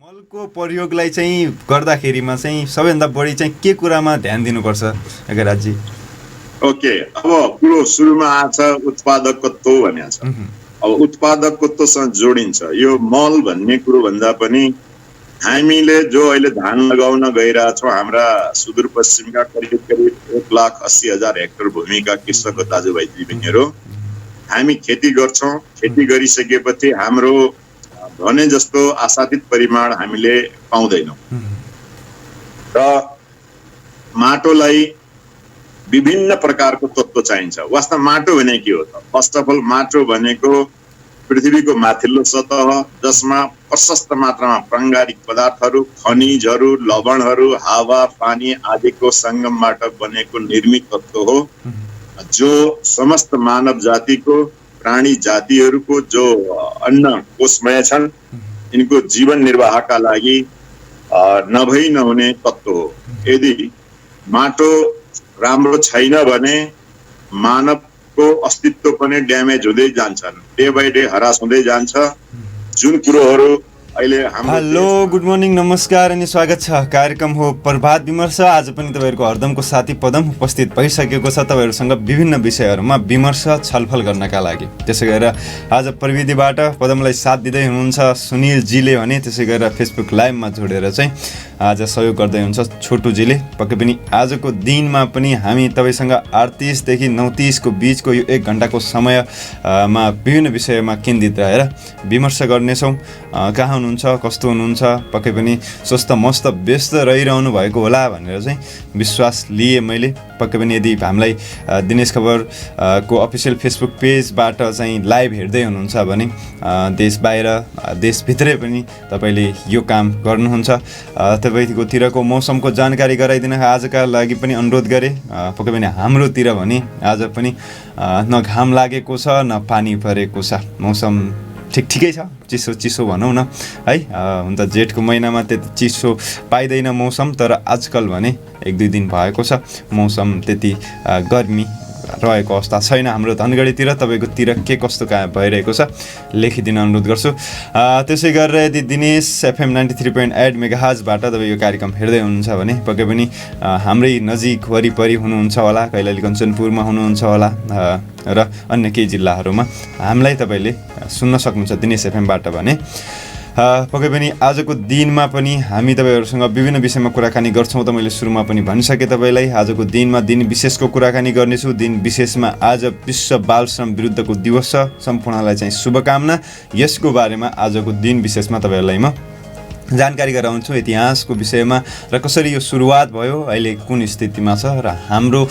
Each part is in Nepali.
मलको प्रयोगलाई चाहिँ गर्दाखेरिमा चाहिँ सबैभन्दा बढी चाहिँ के कुरामा ध्यान दिनुपर्छ अगराजी? ओके, अब कुरो सुरुमा आछ उत्पादकत्व भनेको छ। अब उत्पादकत्वसँग जोडिन्छ यो मल भन्ने कुरो भन्दा पनि हामीले जो अहिले धान लगाउन गइरहेछौँ हाम्रा सुदूरपश्चिमका करिब 1,80,000 हेक्टर भूमिका कृषक दाजुभाइ दिदीबहिनीहरू हामी खेती गर्छौँ। खेती गरिसकेपछि हाम्रो भने जस्तो आशातीत परिमाण हामीले पाउँदैनौँ र माटोलाई विभिन्न प्रकारको तत्त्व चाहिन्छ। वास्तव माटो भने के हो त? फर्स्ट अफ अल माटो भनेको पृथ्वीको माथिल्लो सतह जसमा प्रशस्त मात्रामा प्राङ्गारिक पदार्थहरू, खनिजहरू, लवणहरू, हावा पानी आदिको सङ्गमबाट बनेको निर्मित तत्त्व हो, जो समस्त मानव जातिको प्राणी जातिहरूको जो अन्न कोषमय छन् यिनको जीवन निर्वाहका लागि नभई नहुने तत्त्व हो। यदि माटो राम्रो छैन भने मानवको अस्तित्व पनि ड्यामेज हुँदै जान्छन्, डे बाई डे हरास हुँदै जान्छ। जुन कुरोहरू अहिले हेलो गुड मर्निङ नमस्कार अनि स्वागत छ। कार्यक्रम हो प्रभात विमर्श। आज पनि तपाईँहरूको हरदमको साथी पदम उपस्थित भइसकेको छ तपाईँहरूसँग विभिन्न विषयहरूमा विमर्श छलफल गर्नका लागि। त्यसै गरेर आज प्रविधिबाट पदमलाई साथ दिँदै हुनुहुन्छ सुनिलजीले भने, त्यसै गरेर फेसबुक लाइभमा जोडेर चाहिँ आज सहयोग गर्दै हुन्छ छोटुजीले। पक्कै पनि आजको दिनमा पनि हामी तपाईँसँग 38 देखि 39 को बिचको यो 1 घण्टाको समयमा विभिन्न विषयमा केन्द्रित रहेर विमर्श गर्नेछौँ। कहाँ हुनुहुन्छ, कस्तो हुनुहुन्छ, पक्कै पनि स्वस्थ मस्त व्यस्त रहिरहनु भएको होला भनेर चाहिँ विश्वास लिएँ मैले। पक्कै पनि यदि हामीलाई दिनेश खबर को अफिसियल फेसबुक पेजबाट चाहिँ लाइभ हेर्दै हुनुहुन्छ भने देश बाहिर देशभित्रै पनि तपाईँले यो काम गर्नुहुन्छ। तपाईँकोतिरको मौसमको जानकारी गराइदिन आजका लागि पनि अनुरोध गरेँ। पक्कै पनि हाम्रोतिर भने आज पनि न घाम लागेको छ न पानी परेको छ, मौसम ठिकै छ, चिसो चिसो भनौँ न है। हुन त जेठको महिनामा त्यति चिसो पाइँदैन मौसम, तर आजकल भने 1-2 दिन भएको छ मौसम त्यति गर्मी रहेको अवस्था छैन। हाम्रो धनगढीतिर तपाईँकोतिर के कस्तो भइरहेको छ लेखिदिन अनुरोध गर्छु। त्यसै गरेर यदि दिनेश FM 93.8 मेगाहर्जबाट तपाईँ यो कार्यक्रम हेर्दै हुनुहुन्छ भने पक्कै पनि हाम्रै नजिक वरिपरि हुनुहुन्छ होला, कैलाली कञ्चनपुरमा हुनुहुन्छ होला र अन्य केही जिल्लाहरूमा हामीलाई तपाईँले सुन्न सक्नुहुन्छ दिनेश FMबाट भने। पक्कै पनि आजको दिनमा पनि हामी तपाईँहरूसँग विभिन्न विषयमा कुराकानी गर्छौँ। त मैले सुरुमा पनि भनिसकेँ तपाईँलाई आजको दिनमा दिन विशेषको कुराकानी गर्नेछु। दिन विशेषमा आज विश्व बाल श्रम विरुद्धको दिवस छ। सम्पूर्णलाई चाहिँ शुभकामना। यसको बारेमा आजको दिन विशेषमा तपाईँहरूलाई म जानकारी गराउँछु इतिहासको विषयमा र कसरी यो सुरुवात भयो, अहिले कुन स्थितिमा छ र हाम्रो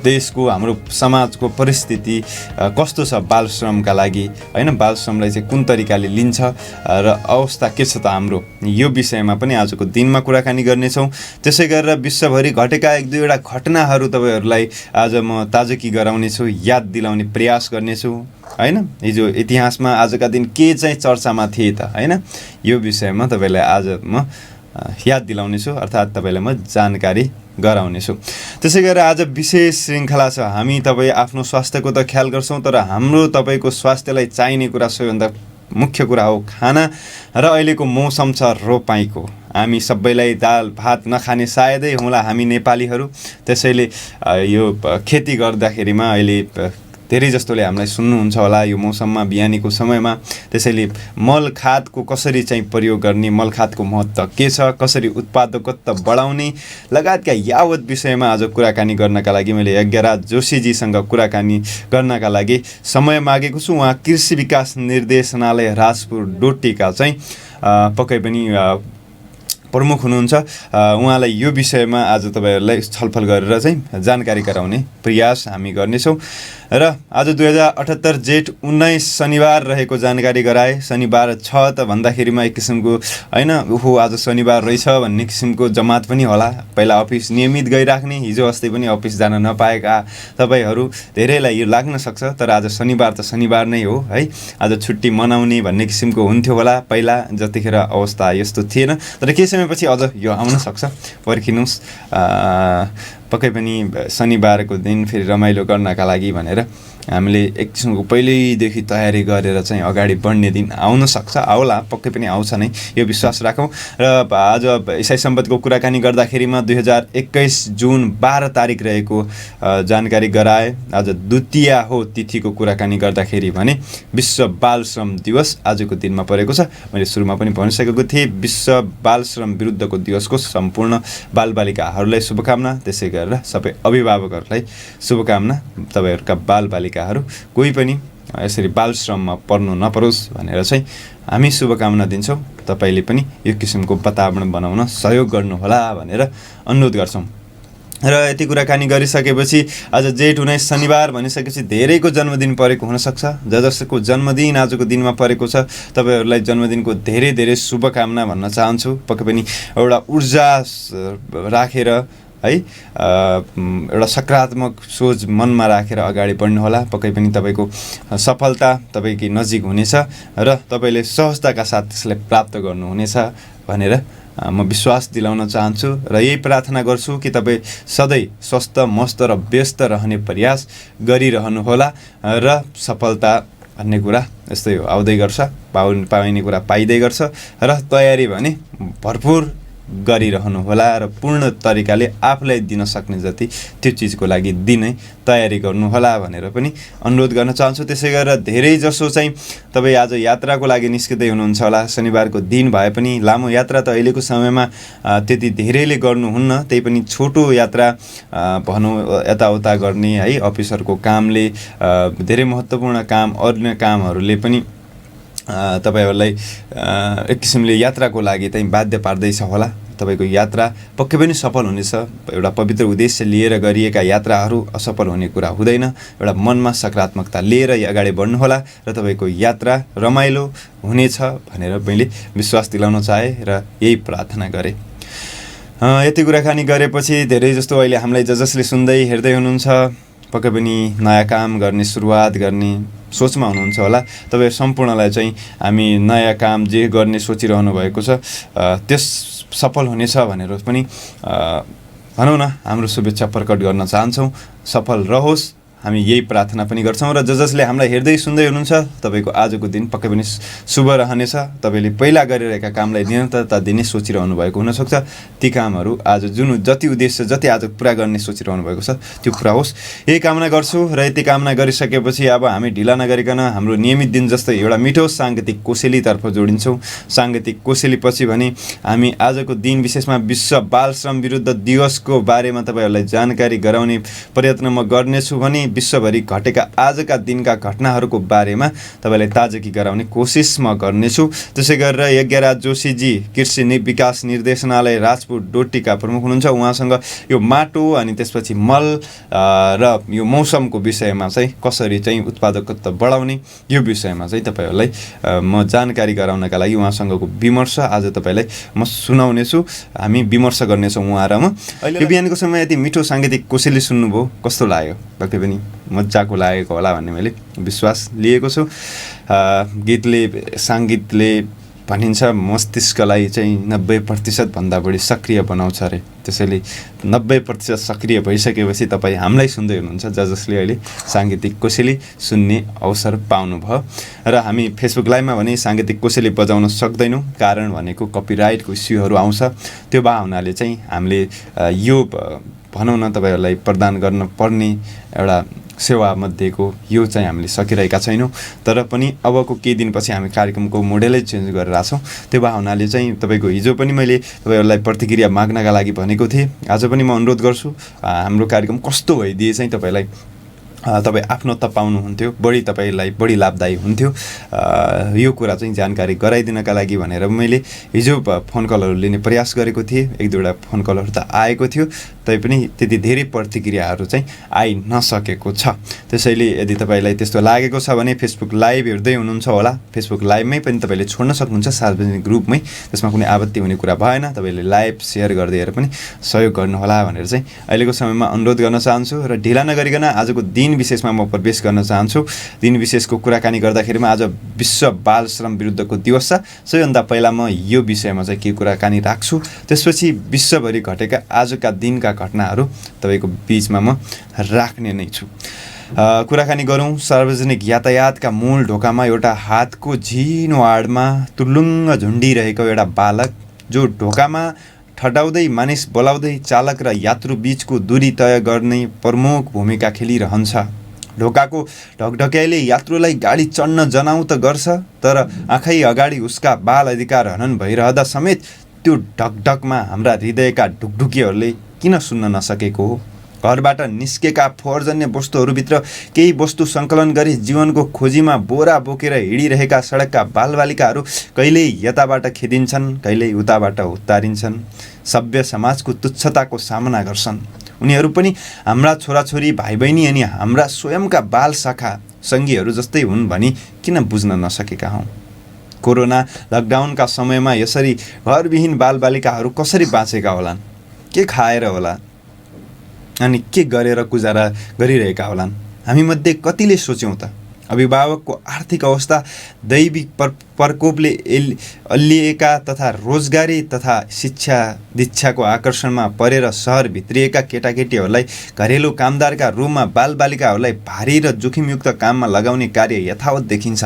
देशको हाम्रो समाजको परिस्थिति कस्तो छ बाल श्रमका लागि हैन, बाल श्रमलाई चाहिँ कुन तरिकाले लिन्छ र अवस्था के छ त हाम्रो, यो विषयमा पनि आजको दिनमा कुराकानी गर्नेछौँ। त्यसै गरेर विश्वभरि घटेका 1-2 घटनाहरू तपाईँहरूलाई आज म ताजगी गराउनेछु, याद दिलाउने प्रयास गर्नेछु हैन। हिजो इतिहासमा आजका दिन के चाहिँ चर्चामा थिए त हैन, यो विषयमा तपाईँलाई आज म याद दिलाउनेछु, अर्थात् तपाईँलाई म जानकारी गराउनेछु। त्यसै गरेर आज विशेष श्रृङ्खला छ। हामी तपाईँ आफ्नो स्वास्थ्यको त ख्याल गर्छौँ, तर हाम्रो तपाईँको स्वास्थ्यलाई चाहिने कुरा सबैभन्दा मुख्य कुरा हो खाना र अहिलेको मौसम छ रोपाइँको। हामी सबैलाई दाल भात नखाने सायदै होला हामी नेपालीहरू, त्यसैले यो खेती गर्दाखेरिमा अहिले धेरै जस्तोले हामीलाई सुन्नुहुन्छ होला यो मौसममा बिहानीको समयमा। त्यसैले मल खादको कसरी चाहिँ प्रयोग गर्ने, मल खादको महत्त्व के छ, कसरी उत्पादकत्व बढाउने लगायतका यावत विषयमा आज कुराकानी गर्नका लागि मैले यज्ञराज जोशीजीसँग कुराकानी गर्नका लागि समय मागेको छु। उहाँ कृषि विकास निर्देशनालय राजपुर डोटीका चाहिँ पक्कै पनि प्रमुख हुनुहुन्छ। उहाँलाई यो विषयमा आज तपाईँहरूलाई छलफल गरेर चाहिँ जानकारी गराउने प्रयास हामी गर्नेछौँ। र आज 2078 जेठ 19 शनिबार रहेको जानकारी गराए। शनिबार छ त भन्दाखेरिमा एक किसिमको हैन, ओहो आज शनिबार रहेछ भन्ने किसिमको जमात पनि होला। पहिला अफिस नियमित गइराख्ने, हिजो अस्ति पनि अफिस जान नपाएका तपाईँहरू धेरैलाई यो लाग्न सक्छ, तर आज शनिबार त शनिबार नै हो है, आज छुट्टी मनाउने भन्ने किसिमको हुन्थ्यो होला पहिला, जतिखेर अवस्था यस्तो थिएन। तर केही समयपछि अझ यो आउन सक्छ, पर्खिनुहोस्। पक्कै पनि शनिबारको दिन फेरि रमाइलो गर्नका लागि भनेर हामीले एक किसिमको पहिल्यैदेखि तयारी गरेर चाहिँ अगाडि बढ्ने दिन आउन सक्छ, आउला, पक्कै पनि आउँछ नै, यो विश्वास राखौँ। र आज इसाई सम्बन्धको कुराकानी गर्दाखेरिमा 2021 जुन 12 तारिक रहेको जानकारी गराए। आज द्वितीया हो तिथिको कुराकानी गर्दाखेरि भने विश्व बाल श्रम दिवस आजको दिनमा परेको छ। मैले सुरुमा पनि भनिसकेको थिएँ, विश्व बाल श्रम विरुद्धको दिवसको सम्पूर्ण बालबालिकाहरूलाई शुभकामना। त्यसै गरेर सबै अभिभावकहरूलाई शुभकामना। तपाईँहरूका बालबालिकाहरू कोही पनि यसरी बाल श्रममा पर्नु नपरोस् भनेर चाहिँ हामी शुभकामना दिन्छौँ। तपाईँले पनि यो किसिमको वातावरण बनाउन सहयोग गर्नुहोला भनेर अनुरोध गर्छौँ। र यति कुराकानी गरिसकेपछि आज जेठ 19 शनिबार भनिसकेपछि धेरैको जन्मदिन परेको हुनसक्छ। जसको जन्मदिन आजको दिनमा परेको छ, तपाईँहरूलाई जन्मदिनको धेरै धेरै शुभकामना भन्न चाहन्छु। पक्कै पनि एउटा ऊर्जा राखेर है, एउटा सकारात्मक सोच मनमा राखेर अगाडि बढ्नुहोला। पक्कै पनि तपाईँको सफलता तपाईँकै नजिक हुनेछ र तपाईँले सहजताका साथ त्यसलाई प्राप्त गर्नुहुनेछ भनेर म विश्वास दिलाउन चाहन्छु र यही प्रार्थना गर्छु कि तपाईँ सधैँ स्वस्थ, मस्त र व्यस्त रहने प्रयास गरिरहनुहोला र सफलता भन्ने कुरा यस्तै हो, आउँदै गर्छ, पाइने कुरा पाइँदै गर्छ र तयारी भने भरपुर गरिरहनुहोला र पूर्ण तरिकाले आफूलाई दिन सक्ने जति त्यो चिजको लागि दिनै तयारी गर्नुहोला भनेर पनि अनुरोध गर्न चाहन्छु। त्यसै गरेर धेरैजसो चाहिँ तपाईँ आज यात्राको लागि निस्किँदै हुनुहुन्छ होला। शनिबारको दिन भए पनि लामो यात्रा त अहिलेको समयमा त्यति धेरैले गर्नुहुन्न, त्यही पनि छोटो यात्रा भनौँ यताउता गर्ने है, अफिसरको कामले, धेरै महत्त्वपूर्ण काम, अन्य कामहरूले पनि तपाईहरूलाई एक किसिमले यात्राको लागि चाहिँ बाध्य पार्दैछ होला। तपाईँको यात्रा पक्कै पनि सफल हुनेछ। एउटा पवित्र उद्देश्य लिएर गरिएका यात्राहरू असफल हुने कुरा हुँदैन। एउटा मनमा सकारात्मकता लिएर अगाडि बढ्नुहोला र तपाईँको यात्रा रमाइलो हुनेछ भनेर मैले विश्वास दिलाउन चाहेँ र यही प्रार्थना गरेँ। यति कुराकानी गरेपछि धेरै जस्तो अहिले हामीलाई जसले सुन्दै हेर्दै हुनुहुन्छ पक्कै पनि नयाँ काम गर्ने, सुरुवात गर्ने सोचमा हुनुहुन्छ होला। तपाईँ सम्पूर्णलाई चाहिँ हामी नयाँ काम जे गर्ने सोचिरहनु भएको छ त्यस सफल हुनेछ भनेर पनि भनौँ न, हाम्रो शुभेच्छा प्रकट गर्न चाहन्छौँ। सफल रहोस्, हामी यही प्रार्थना पनि गर्छौँ। र जसले हामीलाई हेर्दै सुन्दै हुनुहुन्छ तपाईँको आजको दिन पक्कै पनि शुभ रहनेछ। तपाईँले पहिला गरिरहेका कामलाई निरन्तरता दिने सोचिरहनु भएको हुनसक्छ। ती कामहरू आज जति उद्देश्य जति आज पुरा गर्ने सोचिरहनु भएको छ त्यो पुरा होस्, यही कामना गर्छु। र यति कामना गरिसकेपछि अब हामी ढिला नगरिकन हाम्रो नियमित दिन जस्तै एउटा मिठो साङ्गीतिक कोसेलीतर्फ जोडिन्छौँ। साङ्गीतिक कोसेलीपछि भने हामी आजको दिन विशेषमा विश्व बाल श्रम विरुद्ध दिवसको बारेमा तपाईँहरूलाई जानकारी गराउने प्रयत्न म गर्नेछु भने विश्वभरि घटेका आजका दिनका घटनाहरूको बारेमा तपाईँलाई ताजगी गराउने कोसिस म गर्नेछु। त्यसै गरेर यज्ञराज जोशीजी कृषि विकास निर्देशनालय राजपुर डोटीका प्रमुख हुनुहुन्छ। उहाँसँग यो माटो अनि त्यसपछि मल र यो मौसमको विषयमा चाहिँ कसरी चाहिँ उत्पादकत्व बढाउने यो विषयमा चाहिँ तपाईँहरूलाई म जानकारी गराउनका लागि उहाँसँगको विमर्श आज तपाईँलाई म सुनाउनेछु। हामी विमर्श गर्नेछौँ उहाँ र म। अहिले बिहानको समय यति मिठो साङ्गीतिक कोसेली सुन्नुभयो, कस्तो लाग्यो? पक्कै पनि मजाको लागेको होला भन्ने मैले विश्वास लिएको छु। सङ्गीतले भनिन्छ मस्तिष्कलाई चाहिँ 90% भन्दा बढी सक्रिय बनाउँछ अरे। त्यसैले 90% सक्रिय भइसकेपछि तपाईँ हामीलाई सुन्दै हुनुहुन्छ जसले अहिले साङ्गीतिक कोसेली सुन्ने अवसर पाउनुभयो। र हामी फेसबुक लाइभमा भने साङ्गीतिक कोसेली बजाउन सक्दैनौँ, कारण भनेको कपिराइटको इस्युहरू आउँछ। त्यो भए हुनाले चाहिँ हामीले यो भनौँ न तपाईँहरूलाई प्रदान गर्न पर्ने एउटा सेवा मध्येको यो चाहिँ हामीले सकिरहेका छैनौँ। तर पनि अबको केही दिनपछि हामी कार्यक्रमको मोडेलै चेन्ज गरेर छौँ। त्यो भए हुनाले चाहिँ तपाईँको हिजो पनि मैले तपाईँहरूलाई प्रतिक्रिया माग्नका लागि भनेको थिएँ। आज पनि म अनुरोध गर्छु, हाम्रो कार्यक्रम कस्तो भइदिए चाहिँ तपाईँलाई तपाईँ आफ्नो त पाउनुहुन्थ्यो, तपाईँलाई बढी लाभदायी हुन्थ्यो। यो कुरा चाहिँ जानकारी गराइदिनका लागि भनेर मैले हिजो फोन कलहरू लिने प्रयास गरेको थिएँ। एक दुईवटा फोन कलहरू त आएको थियो, तैपनि त्यति धेरै प्रतिक्रियाहरू चाहिँ आइ नसकेको छ। त्यसैले यदि तपाईँलाई त्यस्तो लागेको छ भने फेसबुक लाइभ हेर्दै हुनुहुन्छ होला, फेसबुक लाइभमै पनि तपाईँले छोड्न सक्नुहुन्छ, सार्वजनिक ग्रुपमै। त्यसमा कुनै आपत्ति हुने कुरा भएन। तपाईँले लाइभ सेयर गरिदिएर पनि सहयोग गर्नुहोला भनेर चाहिँ अहिलेको समयमा अनुरोध गर्न चाहन्छु। र ढिला नगरिकन आजको दिन विशेषमा म प्रवेश गर्न चाहन्छु। दिन विशेषको कुराकानी गर्दाखेरिमा आज विश्व बाल श्रम विरुद्धको दिवस छ। सबैभन्दा पहिला म यो विषयमा चाहिँ के कुराकानी राख्छु, त्यसपछि विश्वभरि घटेका आजका दिनका घटनाहरू तपाईँको बिचमा म राख्ने नै छु। कुराकानी गरौँ सार्वजनिक यातायातका मूल ढोकामा एउटा हातको झिनो आडमा तुलुङ्ग झुन्डिरहेको एउटा बालक जो ढोकामा ठडाउँदै मानिस बोलाउँदै चालक र यात्रु बीचको दूरी तय गर्ने प्रमुख भूमिका खेलिरहन्छ। ढोकाको ढकढक्याइले यात्रुलाई गाडी चढ्न जनाउ त गर्छ, तर आँखै अगाडि उसका बाल अधिकार हनन भइरहँदा समेत त्यो ढकढकमा हाम्रा हृदयका ढुकढुकीहरूले किन सुन्न नसकेको हो? घरबाट निस्केका फोहोरजन्य वस्तुहरूभित्र केही वस्तु सङ्कलन गरी जीवनको खोजीमा बोरा बोकेर हिँडिरहेका सडकका बालबालिकाहरू कहिल्यै यताबाट खेदिन्छन्, कहिल्यै उताबाट उत्तारिन्छन्, सभ्य समाजको तुच्छताको सामना गर्छन्। उनीहरू पनि हाम्रा छोराछोरी भाइबहिनी अनि हाम्रा स्वयंका बाल शाखा सङ्गीहरू जस्तै हुन् भनी किन बुझ्न नसकेका हौँ? कोरोना लकडाउनका समयमा यसरी घरविहीन बालबालिकाहरू कसरी बाँचेका होलान्? के खाएर होला अनि के गरेर गुजारा गरिरहेका होलान्? हामीमध्ये कतिले सोच्यौँ त? अभिभावकको आर्थिक अवस्था दैविक प्रकोपले अल्लिएका तथा रोजगारी तथा शिक्षा दीक्षाको आकर्षणमा परेर सहर भित्रिएका केटाकेटीहरूलाई घरेलु कामदारका रूपमा बालबालिकाहरूलाई भारी र जोखिमयुक्त काममा लगाउने कार्य यथावत देखिन्छ।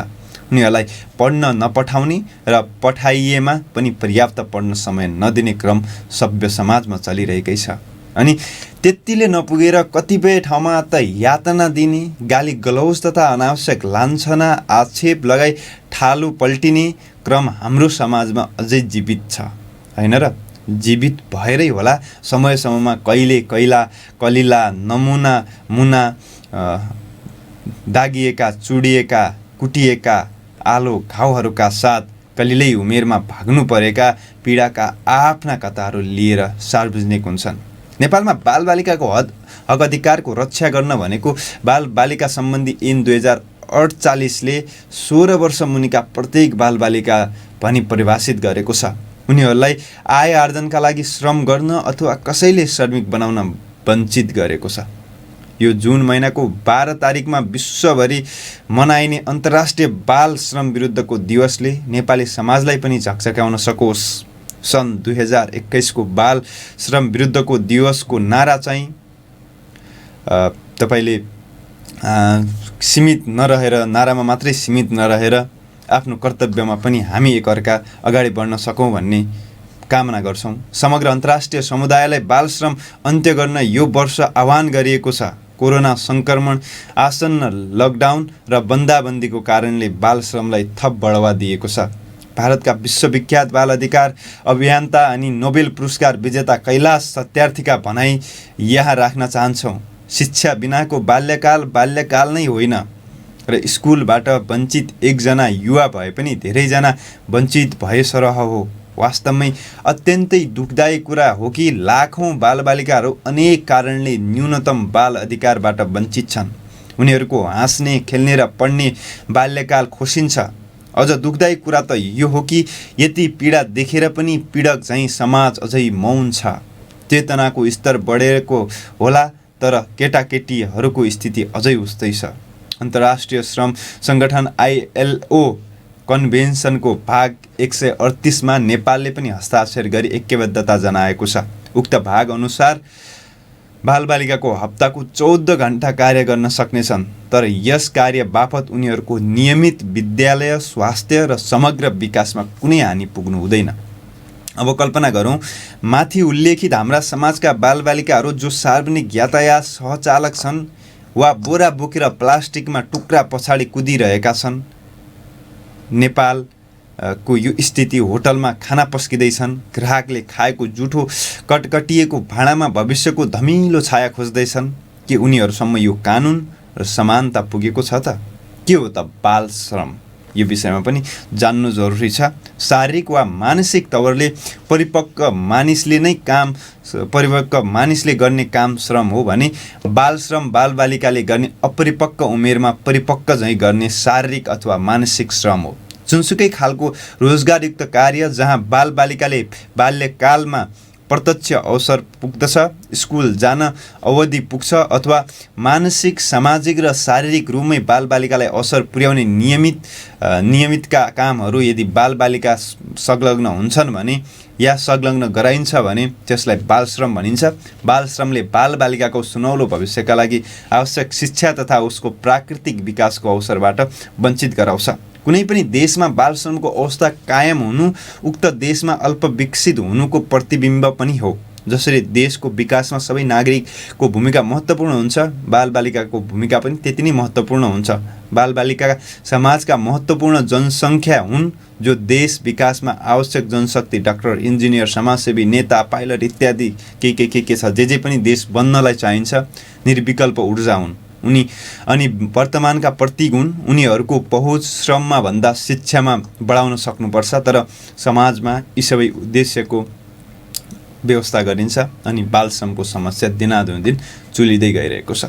उनीहरूलाई पढ्न नपठाउने र पठाइएमा पनि पर्याप्त पढ्न समय नदिने क्रम सभ्य समाजमा चलिरहेकै छ। अनि त्यतिले नपुगेर कतिपय ठाउँमा त यातना दिने, गाली गलौज तथा अनावश्यक लान्छना आक्षेप लगाई ठालु पल्टिने क्रम हाम्रो समाजमा अझै जीवित छ, होइन र? जीवित भएरै होला समय समयमा कहिले कैला कलिला नमुना मुना दागिएका चुडिएका कुटिएका आलो घाउहरूका साथ कलिलै उमेरमा भाग्नु परेका पीडाका आफ्ना कथाहरू लिएर सार्वजनिक हुन्छन्। नेपालमा बालबालिकाको हक अधिकारको रक्षा गर्न भनेको बालबालिका सम्बन्धी ऐन 2048ले 16 वर्ष मुनिका प्रत्येक बालबालिका भनी परिभाषित गरेको छ। उनीहरूलाई आय आर्जनका लागि श्रम गर्न अथवा कसैले श्रमिक बनाउन वञ्चित गरेको छ। यो जुन महिनाको 12 तारिकमा विश्वभरि मनाइने अन्तर्राष्ट्रिय बाल श्रम विरुद्धको दिवसले नेपाली समाजलाई पनि झकझक्याउन सकोस्। सन् 2021 को बाल श्रम विरुद्धको दिवसको नारा चाहिँ तपाईले सीमित नरहेर, नारामा मात्रै सीमित नरहेर आफ्नो कर्तव्यमा पनि हामी एकअर्का अगाडि बढ्न सकौँ भन्ने कामना गर्छौँ। समग्र अन्तर्राष्ट्रिय समुदायलाई बाल श्रम अन्त्य गर्न यो वर्ष आह्वान गरिएको छ। कोरोना सङ्क्रमण, आसन्न लकडाउन र बन्दाबन्दीको कारणले बाल श्रमलाई थप बढावा दिएको छ। भारतका विश्वविख्यात बाल अधिकार अभियन्ता अनि नोबेल पुरस्कार विजेता कैलाश सत्यार्थीका भनाइ यहाँ राख्न चाहन्छौँ। शिक्षा बिनाको बाल्यकाल बाल्यकाल नै होइन र स्कुलबाट वञ्चित एकजना युवा भए पनि धेरैजना वञ्चित भए सरह हो। वास्तवमै अत्यन्तै दुःखदायी कुरा हो कि लाखौँ बालबालिकाहरू अनेक कारणले न्यूनतम बाल अधिकारबाट वञ्चित छन्। उनीहरूको हाँस्ने, खेल्ने र पढ्ने बाल्यकाल खोसिन्छ। अझ दुःखदायी कुरा त यो हो कि यति पीडा देखेर पनि पीडक चाहिँ समाज अझै मौन छ। चेतनाको स्तर बढेको होला तर केटाकेटीहरूको स्थिति अझै उस्तै छ। अन्तर्राष्ट्रिय श्रम सङ्गठन ILO कन्भेन्सनको भाग 138 मा नेपालले पनि हस्ताक्षर गरी ऐक्यबद्धता जनाएको छ। उक्त भाग अनुसार बालबालिकाको हप्ताको 14 घण्टा कार्य गर्न सक्नेछन्, तर यस कार्य बापत उनीहरूको नियमित विद्यालय, स्वास्थ्य र समग्र विकासमा कुनै हानि पुग्नु हुँदैन। अब कल्पना गरौँ, माथि उल्लेखित हाम्रा समाजका बालबालिकाहरू जो सार्वजनिक यातायात सहचालक छन् वा बोरा बोकेर प्लास्टिकमा टुक्रा पछाडि कुदिरहेका छन्। नेपाल को यो स्थिति होटलमा खाना पस्किँदैछन्, ग्राहकले खाएको जुठो कटकटिएको भाँडामा भविष्यको धमिलो छाया खोज्दैछन्। के उनीहरूसम्म यो कानुन र समानता पुगेको छ त? के हो त बाल श्रम? यो विषयमा पनि जान्नु जरुरी छ। शारीरिक वा मानसिक तवरले परिपक्व मानिसले गर्ने काम श्रम हो भने बाल श्रम बालबालिकाले गर्ने अपरिपक्व उमेरमा परिपक्व झैँ गर्ने शारीरिक अथवा मानसिक श्रम हो। जुनसुकै खालको रोजगारयुक्त कार्य जहाँ बालबालिकाले बाल्यकालमा प्रत्यक्ष अवसर पुग्दछ, स्कुल जान अवधि पुग्छ अथवा मानसिक, सामाजिक र शारीरिक रूपमै बालबालिकालाई असर पुर्याउने नियमितका कामहरू यदि बालबालिका संलग्न हुन्छन् भने या संलग्न गराइन्छ भने त्यसलाई बालश्रम भनिन्छ। बालश्रमले बालबालिकाको सुनौलो भविष्यका लागि आवश्यक शिक्षा तथा उसको प्राकृतिक विकासको अवसरबाट वञ्चित गराउँछ। कुनै पनि देशमा बालश्रमको अवस्था कायम हुनु उक्त देशमा अल्पविकसित हुनुको प्रतिबिम्ब पनि हो। जसरी देशको विकासमा सबै नागरिकको भूमिका महत्त्वपूर्ण हुन्छ, बालबालिकाको भूमिका पनि त्यति नै महत्त्वपूर्ण हुन्छ। बालबालिका समाजका महत्त्वपूर्ण जनसङ्ख्या हुन् जो देश विकासमा आवश्यक जनशक्ति, डाक्टर, इन्जिनियर, समाजसेवी, नेता, पाइलट इत्यादि के छ जे पनि देश बन्नलाई चाहिन्छ, निर्विकल्प ऊर्जा हुन्। अनि वर्तमानका प्रतीक हुन्। उनीहरूको पहुँच श्रममा भन्दा शिक्षामा बढाउन सक्नुपर्छ। तर समाजमा यी सबै उद्देश्यको व्यवस्था गरिन्छ अनि बालश्रमको समस्या दिनादिन चुलिँदै गइरहेको छ।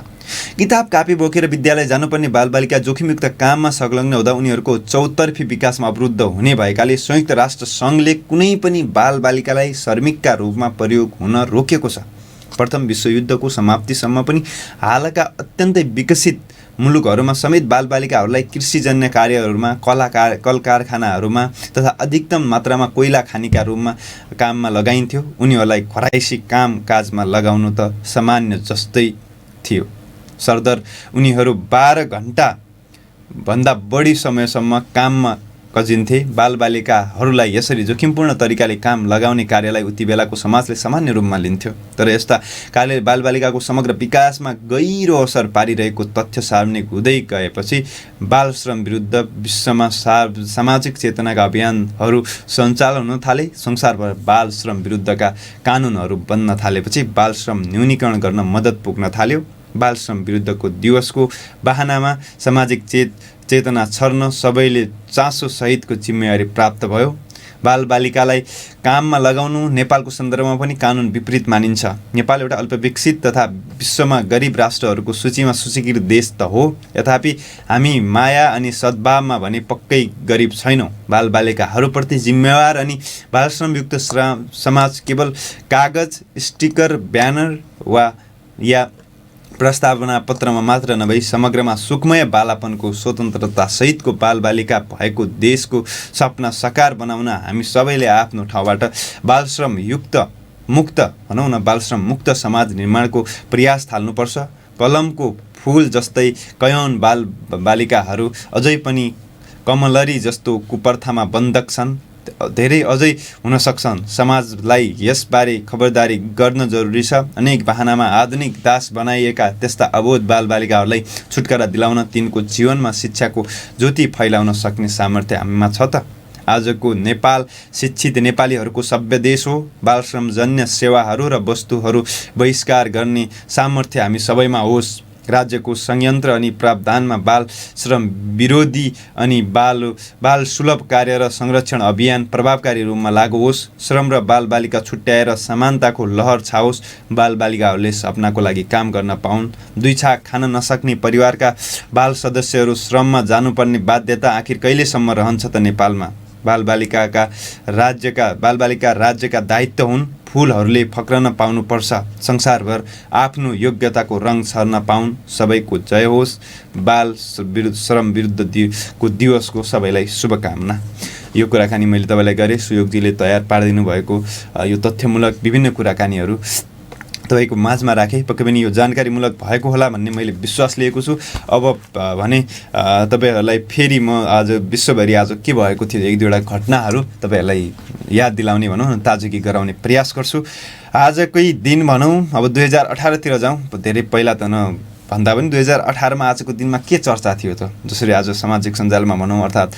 किताब कापी बोकेर विद्यालय जानुपर्ने बालबालिका जोखिमयुक्त काममा संलग्न हुँदा उनीहरूको चौतर्फी विकासमा अवरुद्ध हुने भएकाले संयुक्त राष्ट्र सङ्घले कुनै पनि बालबालिकालाई श्रमिकका रूपमा प्रयोग हुन रोकेको छ। प्रथम विश्वयुद्धको समाप्तिसम्म पनि हालका अत्यन्तै विकसित मुलुकहरूमा समेत बालबालिकाहरूलाई कृषिजन्य कार्यहरूमा, कल कारखानाहरूमा तथा अधिकतम मात्रामा कोइला खानीका रूपमा काममा लगाइन्थ्यो। उनीहरूलाई घराइसी काम काजमा लगाउनु त सामान्य जस्तै थियो। सरदर उनीहरू 12 घण्टाभन्दा बढी समयसम्म काममा कजिन्थे। बालबालिकाहरूलाई यसरी जोखिमपूर्ण तरिकाले काम लगाउने कार्यलाई उति बेलाको समाजले सामान्य रूपमा लिन्थ्यो। तर यस्ता कार्यले बालबालिकाको समग्र विकासमा गहिरो असर पारिरहेको तथ्य सार्वजनिक हुँदै गएपछि बालश्रम विरुद्ध विश्वमा सामाजिक चेतनाका अभियानहरू सञ्चालन हुन थाले। संसारभर बालश्रम विरुद्धका कानुनहरू बन्न थालेपछि बालश्रम न्यूनीकरण गर्न मद्दत पुग्न थाल्यो। बालश्रम विरुद्धको दिवसको बहानामा सामाजिक चेतना छर्न सबैले चासो सहितको जिम्मेवारी प्राप्त भयो। बालबालिकालाई काममा लगाउनु नेपालको सन्दर्भमा पनि कानुन विपरीत मानिन्छ। नेपाल एउटा अल्पविकसित तथा विश्वमा गरिब राष्ट्रहरूको सूचीमा सूचीकृत देश त हो, तथापि हामी माया अनि सद्भावमा भने पक्कै गरिब छैनौँ। बालबालिकाहरूप्रति जिम्मेवार अनि बालश्रमयुक्त समाज केवल कागज, स्टिकर, ब्यानर या प्रस्तावना पत्रमा मात्र नभई समग्रमा सुखमय बालापनको स्वतन्त्रता सहितको बालबालिका भएको देशको सपना साकार बनाउन हामी सबैले आफ्नो ठाउँबाट बालश्रम मुक्त समाज निर्माणको प्रयास थाल्नुपर्छ। कलमको फूल जस्तै कयौं बालबालिकाहरू अझै पनि कमलरी जस्तो कुप्रथामा बन्धक छन्। धेरै अझै हुन सक्छन्। समाजलाई यसबारे खबरदारी गर्न जरुरी छ। अनेक बहानामा आधुनिक दास बनाइएका त्यस्ता अबोध बालबालिकाहरूलाई छुटकारा दिलाउन तिनको जीवनमा शिक्षाको ज्योति फैलाउन सक्ने सामर्थ्य हामीमा छ त? आजको नेपाल शिक्षित नेपालीहरूको सभ्य देश हो। बालश्रमजन्य सेवाहरू र वस्तुहरू बहिष्कार गर्ने सामर्थ्य हामी सबैमा होस्। राज्यको संयन्त्र अनि प्रावधानमा बाल श्रम विरोधी अनि बाल सुलभ कार्य र संरक्षण अभियान प्रभावकारी रूपमा लागू होस्। श्रम र बालबालिका छुट्याएर समानताको लहर छाओस्। बालबालिकाहरूले सपनाको लागि काम गर्न पाउन्। 2 छाक खान नसक्ने परिवारका बाल सदस्यहरू श्रममा जानुपर्ने बाध्यता आखिर कहिलेसम्म रहन्छ त नेपालमा? बालबालिका राज्यका दायित्व हुन्। फूलहरूले फक्रन पाउनुपर्छ। संसारभर आफ्नो योग्यताको रङ छर्न पाउन्। सबैको जय होस्। बाल श्रम विरुद्धको दिवसको सबैलाई शुभकामना। यो कुराकानी मैले तपाईँलाई गरेँ। सुयोगजीले तयार पारिदिनु भएको यो तथ्यमूलक विभिन्न कुराकानीहरू तपाईँको माझमा राखेँ। पक्कै पनि यो जानकारीमूलक भएको होला भन्ने मैले विश्वास लिएको छु। अब भने तपाईँहरूलाई फेरि म आज विश्वभरि आज के भएको थियो 1-2वटा घटनाहरू तपाईँहरूलाई याद दिलाउने भनौँ न, ताजुगी गराउने प्रयास गर्छु। आजकै दिन भनौँ, अब 2018तिर जाउँ। धेरै पहिला त भन्दा पनि 2018मा आजको दिनमा के चर्चा थियो त? जसरी आज सामाजिक सञ्जालमा भनौँ अर्थात्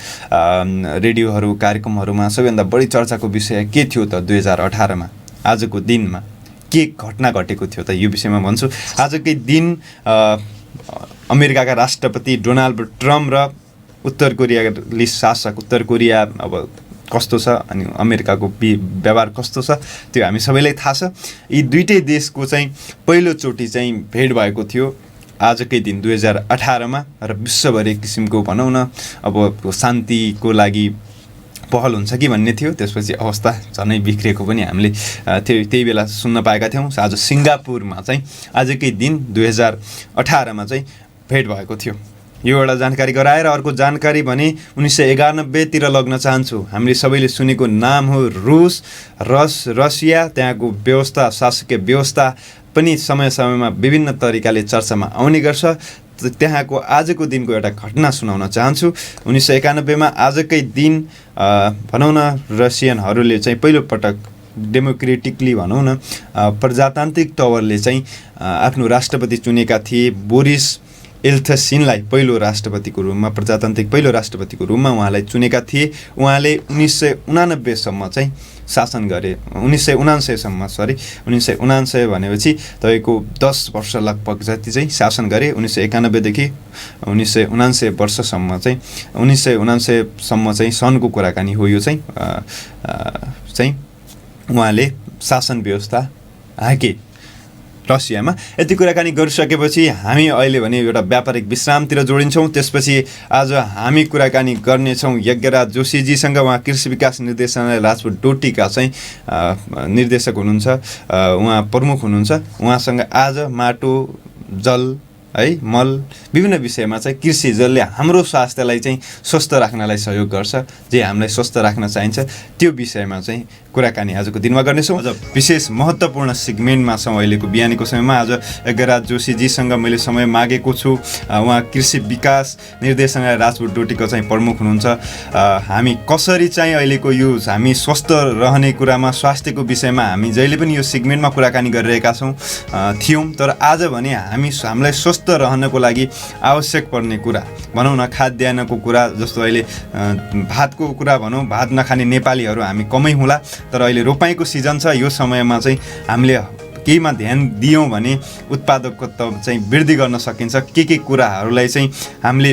रेडियोहरू कार्यक्रमहरूमा सबैभन्दा बढी चर्चाको विषय के थियो त? 2018मा आजको दिनमा के घटना घटेको थियो त? यो विषयमा भन्छु। आजकै दिन अमेरिकाका राष्ट्रपति डोनाल्ड ट्रम्प र उत्तर कोरियाली शासक, उत्तर कोरिया अब कस्तो छ अनि अमेरिकाको व्यवहार कस्तो छ त्यो हामी सबैलाई थाहा छ। यी दुईटै देशको चाहिँ पहिलोचोटि चाहिँ भेट भएको थियो आजकै दिन 2018मा र विश्वभरि किसिमको भनौँ न अब शान्तिको लागि पहल हुन्छ कि भन्ने थियो। त्यसपछि अवस्था झनै बिग्रिएको पनि हामीले त्यही बेला सुन्न पाएका थियौँ। आज सिङ्गापुरमा चाहिँ आजकै दिन 2018मा चाहिँ भेट भएको थियो। यो एउटा जानकारी गराएर अर्को जानकारी भने 1991 तिर लग्न चाहन्छु। हामीले सबैले सुनेको नाम हो रसिया। त्यहाँको व्यवस्था, शासकीय व्यवस्था पनि समय समयमा विभिन्न तरिकाले चर्चामा आउने गर्छ। त्यहाँको आजको दिनको एउटा घटना सुनाउन चाहन्छु। 1991 मा आजकै दिन भनौँ न रसियनहरूले चाहिँ पहिलोपटक डेमोक्रेटिकली भनौँ न प्रजातान्त्रिक तवरले चाहिँ आफ्नो राष्ट्रपति चुनेका थिए। बोरिस एल्त्सिनलाई पहिलो राष्ट्रपतिको रूपमा, प्रजातान्त्रिक पहिलो राष्ट्रपतिको रूपमा उहाँलाई चुनेका थिए। उहाँले 1989 सम्म चाहिँ शासन गरे। 1979 भनेपछि तपाईँको 10 वर्ष लगभग जति चाहिँ शासन गरे। 1991 देखि 1979 वर्षसम्म चाहिँ 1979 सम्म चाहिँ सनको कुराकानी हो। यो चाहिँ उहाँले शासन व्यवस्था हाके रसियामा। यति कुराकानी गरिसकेपछि हामी अहिले भने एउटा व्यापारिक विश्रामतिर जोडिन्छौँ। त्यसपछि आज हामी कुराकानी गर्नेछौँ यज्ञराज जोशीजीसँग। उहाँ कृषि विकास निर्देशनालय राजपुत डोटीका चाहिँ निर्देशक हुनुहुन्छ, उहाँ प्रमुख हुनुहुन्छ। उहाँसँग आज माटो, जल है, मल विभिन्न विषयमा चाहिँ कृषि जसले हाम्रो स्वास्थ्यलाई चाहिँ स्वस्थ राख्नलाई सहयोग गर्छ, जे हामीलाई स्वस्थ राख्न चाहिन्छ, त्यो विषयमा चाहिँ कुराकानी आजको दिनमा गर्नेछौँ। आज विशेष महत्त्वपूर्ण सेगमेन्टमा छौँ अहिलेको बिहानीको समयमा। आज यज्ञराज जोशीजीसँग मैले समय मागेको छु। उहाँ कृषि विकास निर्देशनालय राजपुत डोटीको चाहिँ प्रमुख हुनुहुन्छ। हामी कसरी चाहिँ अहिलेको यो हामी स्वस्थ रहने कुरामा, स्वास्थ्यको विषयमा हामी जहिले पनि यो सेगमेन्टमा कुराकानी गरिरहेका थियौँ। तर आज भने हामीलाई स्वस्थ रहनको लागि आवश्यक पर्ने कुरा भनौँ न, खाद्यान्नको कुरा, जस्तो अहिले भातको कुरा भनौँ, भात नखाने नेपालीहरू हामी कमै होला। तर अहिले रोपाइँको सिजन छ। यो समयमा चाहिँ हामीले केहीमा ध्यान दियौँ भने उत्पादकता चाहिँ वृद्धि गर्न सकिन्छ। के कुराहरूलाई चाहिँ हामीले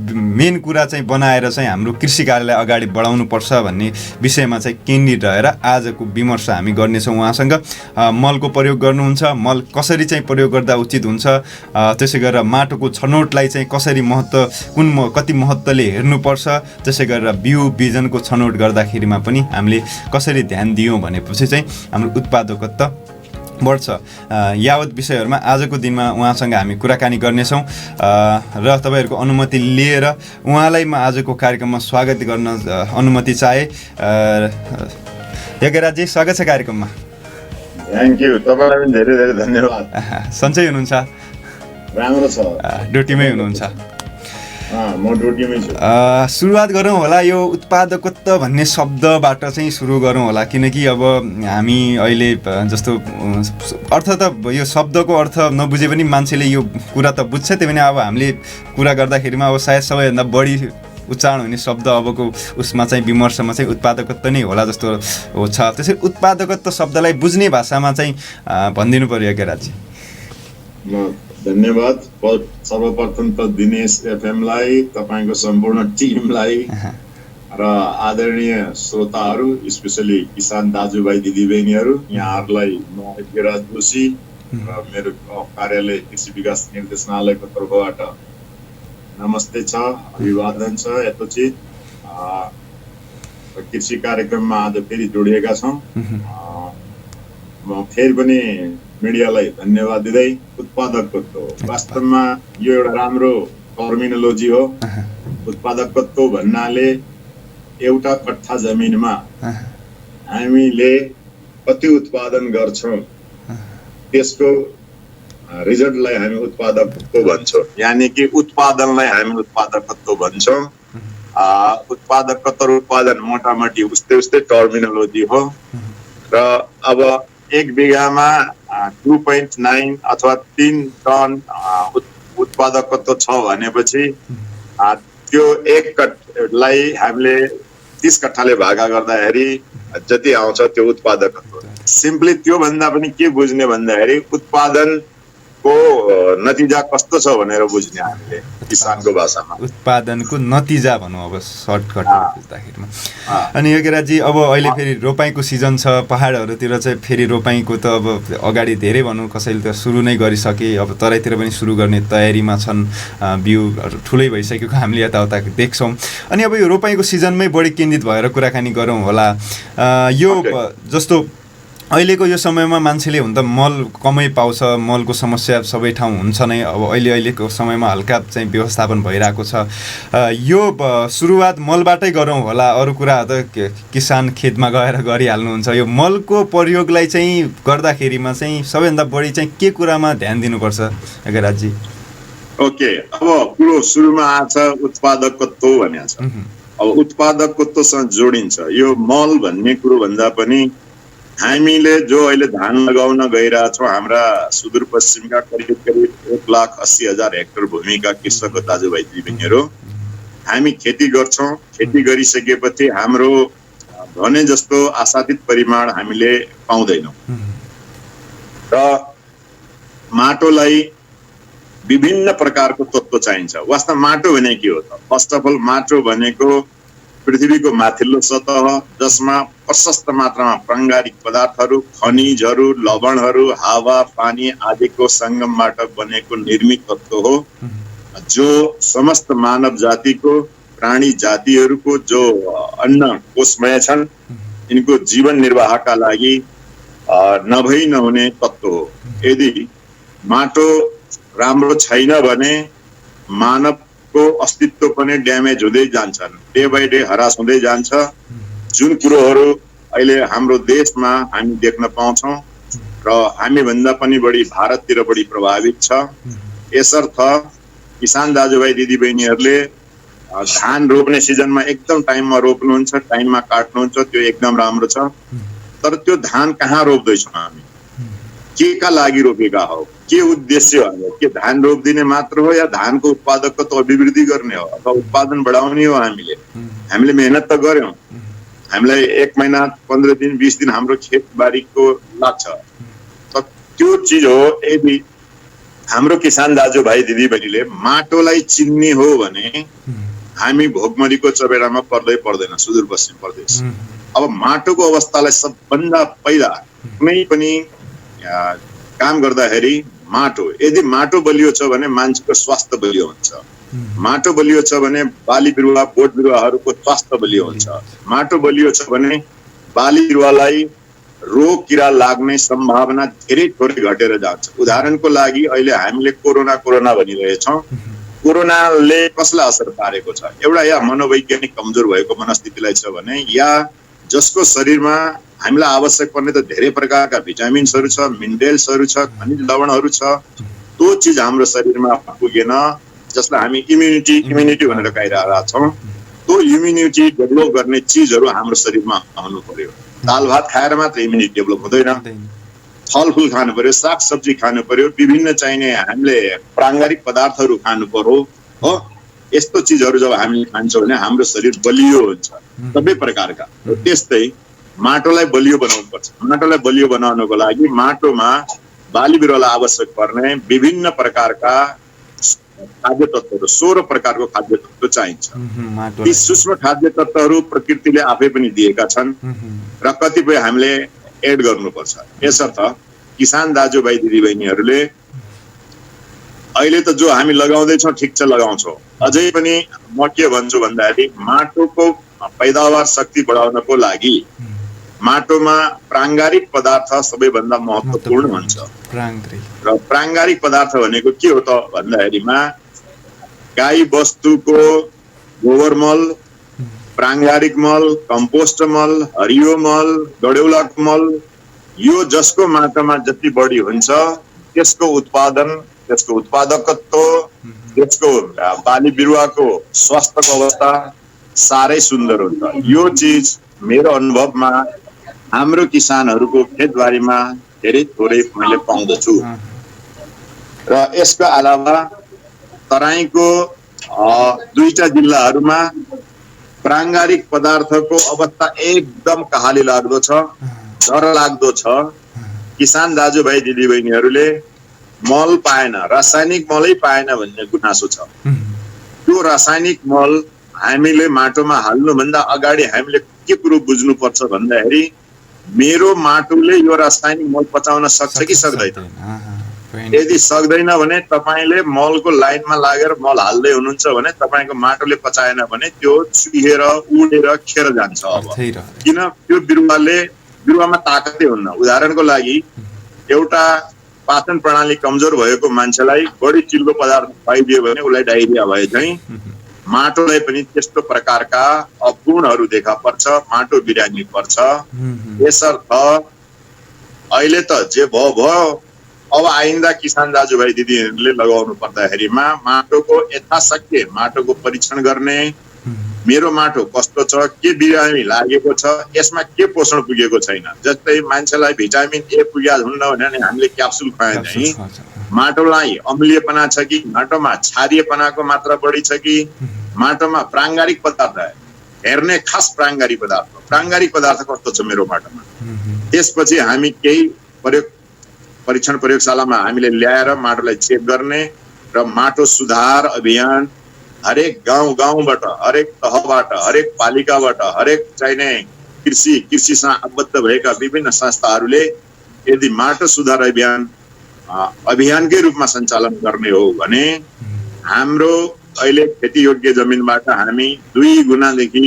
मेन कुरा चाहिँ बनाएर चाहिँ हाम्रो कृषि कार्यलाई अगाडि बढाउनुपर्छ भन्ने विषयमा चाहिँ केन्द्रित रहेर आजको विमर्श हामी गर्नेछौँ उहाँसँग। मलको प्रयोग गर्नुहुन्छ, मल कसरी चाहिँ प्रयोग गर्दा उचित हुन्छ, त्यसै गरेर माटोको छनौटलाई चाहिँ कसरी कति महत्त्वले हेर्नुपर्छ, त्यसै गरेर बिउ बिजनको छनौट गर्दाखेरिमा पनि हामीले कसरी ध्यान दियौँ भनेपछि चाहिँ हाम्रो उत्पादकता बढ्छ। यावत विषयहरूमा आजको दिनमा उहाँसँग हामी कुराकानी गर्नेछौँ र तपाईँहरूको अनुमति लिएर उहाँलाई म आजको कार्यक्रममा स्वागत गर्न अनुमति चाहे। यज्ञराजजी, स्वागत छ कार्यक्रममा। थ्याङ्क यू, तपाईँलाई पनि धेरै धेरै धन्यवाद। सन्चै हुनुहुन्छ? राम्रो छ। ड्युटीमै हुनुहुन्छ? म ड्युटीमै छु। सुरुवात गरौँ होला यो उत्पादकत्व भन्ने शब्दबाट चाहिँ सुरु गरौँ होला, किनकि अब हामी अहिले जस्तो अर्थ त यो शब्दको अर्थ नबुझे पनि मान्छेले यो कुरा त बुझ्छ। त्यही पनि अब हामीले कुरा गर्दाखेरिमा अब सायद सबैभन्दा बढी उच्चारण हुने शब्द अबको उसमा चाहिँ विमर्शमा चाहिँ उत्पादकत्व नै होला जस्तो छ। त्यसरी उत्पादकत्व शब्दलाई बुझ्ने भाषामा चाहिँ भनिदिनु पर्यो यज्ञराजजी। धन्यवाद। सर्वप्रथम त दिनेश एफएमलाई, तपाईँको सम्पूर्ण टिमलाई र आदरणीय श्रोताहरू, स्पेसली किसान दाजुभाइ दिदीबहिनीहरू, यहाँहरूलाई म यज्ञराज जोशी र मेरो कार्यालय कृषि विकास निर्देशनालयको तर्फबाट नमस्ते छ, अभिवादन छ यथोचित। कृषि कार्यक्रममा आज फेरि जोडिएका छौँ। म फेरि पनि मिडियालाई धन्यवाद दिँदै, उत्पादकत्व वास्तवमा यो एउटा राम्रो टर्मिनोलोजी हो। उत्पादकत्व भन्नाले एउटा कट्ठा जमिनमा हामीले कति उत्पादन गर्छौँ त्यसको रिजल्टलाई हामी उत्पादकत्व भन्छौँ। यानि कि उत्पादनलाई हामी उत्पादकत्व भन्छौँ। उत्पादकत्व र उत्पादन मोटामोटी उस्तै टर्मिनोलोजी हो। र अब 1 बिघामा 2.9 अथवा 3 टन उत्पादकत्व छ भनेपछि त्यो 1 कट्ठालाई हामीले 30 कट्ठाले भागा गर्दाखेरि जति आउँछ त्यो उत्पादकत्व। सिम्पली त्यो भन्दा पनि के बुझ्ने भन्दाखेरि उत्पादनको को नतिजा कस्तो छ भनेर बुझ्ने हामीले किसानको भाषामा। उत्पादनको नतिजा भनौँ अब सर्टकटमा बुझ्दाखेरिमा। अनि योगेराजी अब अहिले फेरि रोपाइँको सिजन छ, पहाडहरूतिर चाहिँ फेरि रोपाइँको त अब अगाडि धेरै भनौँ कसैले त सुरु नै गरिसके, अब तराईतिर पनि सुरु गर्ने तयारीमा छन्, बिउहरू ठुलै भइसकेको हामीले यताउता देख्छौँ। अनि अब यो रोपाइँको सिजनमै बढी केन्द्रित भएर कुराकानी गरौँ होला। यो जस्तो अहिलेको यो समयमा मान्छेले हुन त मल कमै पाउँछ, मलको समस्या सबै ठाउँ हुन्छ नै। अब अहिलेको समयमा हल्का चाहिँ व्यवस्थापन भइरहेको छ। यो सुरुवात मलबाटै गरौँ होला, अरू कुरा त किसान खेतमा गएर गरिहाल्नुहुन्छ। यो मलको प्रयोगलाई चाहिँ गर्दाखेरिमा चाहिँ सबैभन्दा बढी चाहिँ के कुरामा ध्यान दिनुपर्छ योगेराजी? ओके, अब कुरो सुरुमा आछ उत्पादकत्व भन्ने छ। अब उत्पादकत्वसँग जोडिन्छ यो मल भन्ने कुरो भन्दा पनि हामीले जो अहिले धान लगाउन गइरहेछौँ, हाम्रा सुदूरपश्चिमका करिब 1,80,000 हेक्टर भूमिका कृषक दाजुभाइ दिदीबहिनीहरू, हामी खेती गर्छौँ। खेती गरिसकेपछि हाम्रो भने जस्तो आशातीत परिमाण हामीले पाउँदैनौँ र माटोलाई विभिन्न प्रकारको तत्त्व चाहिन्छ। वास्तव माटो भने के हो त? फर्स्ट अफ अल माटो भनेको पृथ्वीको माथिल्लो सतह जसमा प्रशस्त मात्रामा प्राङ्गारिक पदार्थहरू, खनिजहरू, लवणहरू, हावा पानी आदिको सङ्गमबाट बनेको निर्मित तत्त्व हो, जो समस्त मानव जातिको, प्राणी जातिहरूको जो अन्न कोषमय छन्, यिनको जीवन निर्वाहका लागि नभई नहुने तत्त्व हो। यदि माटो राम्रो छैन भने मानवको अस्तित्व पनि ड्यामेज हुँदै जान्छन्, डे बाई डे हरास हुँदै जान्छ। जुन कुरोहरू अहिले हाम्रो देशमा हामी देख्न पाउँछौँ र हामीभन्दा पनि बढी भारततिर बढी प्रभावित छ। यसर्थ किसान दाजुभाइ दिदीबहिनीहरूले धान रोप्ने सिजनमा एकदम टाइममा रोप्नुहुन्छ, टाइममा काट्नुहुन्छ, त्यो एकदम राम्रो छ। तर त्यो धान कहाँ रोप्दैछौँ हामी, के का लागि रोपेका हो, के उद्देश्य हो? के धान रोपिदिने मात्र हो या धानको उत्पादकत्व अभिवृद्धि गर्ने हो अथवा उत्पादन बढाउने हो? हामीले मेहनत त गर्यौँ, हामीलाई 1 महिना 15 दिन 20 दिन हाम्रो खेतबारीको लाग्छ, तर त्यो चिज हो। यदि हाम्रो किसान दाजुभाइ दिदीबहिनीले माटोलाई चिन्ने हो भने हामी भोकमरीको चपेटामा पर्दैन सुदूरपश्चिम प्रदेश। अब माटोको अवस्थालाई सबभन्दा पहिला कुनै पनि काम गर्दाखेरि माटो, यदि माटो बलियो छ भने मान्छेको स्वास्थ्य बलियो हुन्छ। माटो बलियो छ भने बाली बिरुवा, बोट बिरुवाहरूको स्वास्थ्य बलियो हुन्छ। माटो बलियो छ भने बाली बिरुवालाई रोग किरा लाग्ने सम्भावना धेरै थोरै घटेर जान्छ। उदाहरणको लागि अहिले हामीले कोरोना भनिरहेछौँ। कोरोनाले कसलाई असर पारेको छ? एउटा या मनोवैज्ञानिक कमजोर भएको मनस्थितिलाई छ भने, या जसको शरीरमा हामीलाई आवश्यक पर्ने त धेरै प्रकारका भिटामिन्सहरू छ, मिनरल्सहरू छ, खनिज लवणहरू छ, त्यो चिज हाम्रो शरीरमा पुगेन, जसलाई हामी इम्युनिटी भनेर कहिरहेका छौँ। त्यो इम्युनिटी डेभलप गर्ने चिजहरू हाम्रो शरीरमा आउनु पर्यो। दाल भात खाएर मात्र इम्युनिटी डेभलप हुँदैन। फलफुल खानु पर्यो, सागसब्जी खानु पर्यो, विभिन्न चाहिने हामीले प्राङ्गारिक पदार्थहरू खानु पर्यो हो। यस्तो चिजहरू जब हामीले खान्छौँ भने हाम्रो शरीर बलियो हुन्छ सबै प्रकारका। त्यस्तै माटोलाई बलियो बनाउनु पर्छ। माटोलाई बलियो बनाउनको लागि माटोमा बाली बिरुवालाई आवश्यक पर्ने विभिन्न प्रकारका खाद्य तत्त्वहरू, 16 प्रकारको खाद्य तत्त्व चाहिन्छ। ती सूक्ष्म खाद्य तत्त्वहरू प्रकृतिले आफै पनि दिएका छन् र कतिपय हामीले एड गर्नुपर्छ। यसर्थ किसान दाजुभाइ दिदीबहिनीहरूले अहिले त जो हामी लगाउँदैछौँ ठिक छ, लगाउँछौँ, अझै पनि म के भन्छु भन्दाखेरि माटोको पैदावार शक्ति बढाउनको लागि माटोमा प्राङ्गारिक पदार्थ सबैभन्दा महत्त्वपूर्ण हुन्छ। र प्राङ्गारिक पदार्थ भनेको के हो त भन्दाखेरिमा गाई बस्तुको गोबर मल, प्राङ्गारिक मल, कम्पोस्ट मल, हरियो मल, गडेउलाको मल, यो जसको मात्रामा जति बढी हुन्छ त्यसको उत्पादन, त्यसको उत्पादकत्व, त्यसको बाली बिरुवाको स्वास्थ्यको अवस्था साह्रै सुन्दर हुन्छ। यो चिज मेरो अनुभवमा हाम्रो किसानहरूको खेतबारीमा धेरै थोरै मैले पाउँदछु। र यसका अलावा तराईको 2टा जिल्लाहरूमा प्राङ्गारिक पदार्थको अवस्था एकदम कहाली लाग्दो छ, डर लाग्दो छ। किसान दाजुभाइ दिदीबहिनीहरूले मल पाएन, रासायनिक मलै पाएन भन्ने गुनासो छ। त्यो रासायनिक मल हामीले माटोमा हाल्नुभन्दा अगाडि हामीले के कुरो बुझ्नुपर्छ भन्दाखेरि मेरो माटोले यो रासायनिक मल पचाउन सक्छ कि सक्दैन। यदि सक्दैन भने तपाईले मलको लाइनमा लागेर मल हाल्दै हुनुहुन्छ भने तपाईको माटोले पचाएन भने त्यो चुहिएर उडेर खेर जान्छ। अब किन त्यो बिरुवामा ताकतै हुन्न। उदाहरणको लागि एउटा पाचन प्रणाली कमजोर भएको मान्छेलाई बढी चिल्लो पदार्थ खुवाइदियो भने उसलाई डायरिया भए चाहिँ माटोलाई पनि त्यस्तो प्रकारका अपूर्णहरू देखा पर्छ, माटो बिरामी पर्छ। यसर्थ अहिले त जे भयो अब आइन्दा किसान दाजुभाइ दिदीहरूले लगाउनु पर्दाखेरिमा माटोको यथाशक्य माटोको परीक्षण गर्ने, मेरो माटो कस्तो छ, के बिरामी लागेको छ, यसमा के पोषण पुगेको छैन। जस्तै मान्छेलाई भिटामिन ए पुगेको हुन्न भने हामीले क्याप्सुल खुवाए चाहिँ माटोलाई अम्लीयपना छ कि, माटोमा क्षारीयपनाको मात्रा बढी छ कि, माटोमा प्राङ्गारिक पदार्थ हेर्ने खास प्राङ्गारिक पदार्थ कस्तो छ मेरो माटोमा। त्यसपछि हामी केही परीक्षण प्रयोगशालामा हामीले ल्याएर माटोलाई चेक गर्ने र माटो सुधार अभियान हरेक गाउँबाट, हरेक तहबाट, हरेक पालिकाबाट, हरेक चाहिने कृषिसँग आबद्ध भएका विभिन्न संस्थाहरूले यदि माटो सुधार अभियानकै रूपमा सञ्चालन गर्ने हो भने हाम्रो अहिले खेती योग्य जमिनबाट हामी 2 गुणादेखि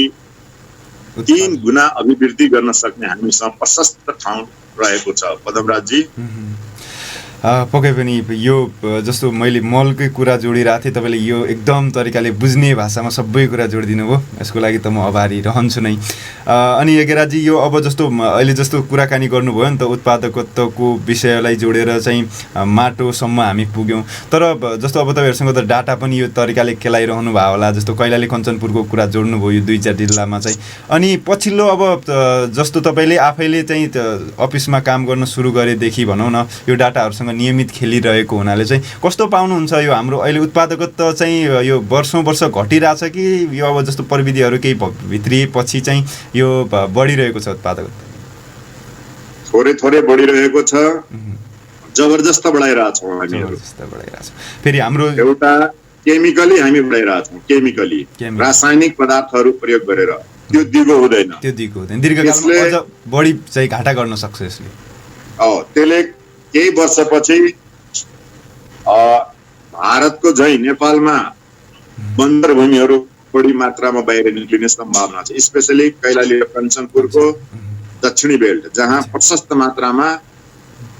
3 गुणा अभिवृद्धि गर्न सक्ने हामीसँग प्रशस्त ठाउँ रहेको छ पदमराजजी। पक्कै पनि यो जस्तो मैले मलकै कुरा जोडिरहेको थिएँ, तपाईँले यो एकदम तरिकाले बुझ्ने भाषामा सबै कुरा जोडिदिनु भयो, यसको लागि त म आभारी रहन्छु नै। अनि यज्ञराजजी यो अब जस्तो अहिले जस्तो कुराकानी गर्नुभयो नि त उत्पादकत्वको विषयलाई जोडेर चाहिँ माटोसम्म हामी पुग्यौँ, तर जस्तो अब तपाईँहरूसँग त डाटा पनि यो तरिकाले केलाइरहनु भयो होला, जस्तो कैलाली कञ्चनपुरको कुरा जोड्नुभयो यो 2-4 जिल्लामा चाहिँ। अनि पछिल्लो अब जस्तो तपाईँले आफैले चाहिँ अफिसमा काम गर्न सुरु गरेदेखि भनौँ न यो डाटाहरूसँग नियमित खेलिरहेको हुनाले चाहिँ कस्तो पाउनुहुन्छ यो हाम्रो अहिले उत्पादकत्व चाहिँ यो वर्ष घटिरहेछ कि यो अब जस्तो प्रविधिहरू केही भित्रिएपछि चाहिँ यो बढिरहेको छ उत्पादकत्व? थोरै बढिरहेको छ, जबरजस्त बढाइरहेछौँ हामीहरू। फेरि हाम्रो एउटा केमिकली हामी बढाइरहेछौँ, केमिकली रासायनिक पदार्थहरू प्रयोग गरेर त्यो दिगो हुँदैन, दीर्घकालमा अझ बढी चाहिँ घाटा गर्न सक्छ यसले। त्यसले केही वर्षपछि भारतको झैँ नेपालमा बन्जर भूमिहरू बढी मात्रामा बाहिर निक्लिने सम्भावना छ। स्पेसली कैलाली र कञ्चनपुरको दक्षिणी बेल्ट जहाँ प्रशस्त मात्रामा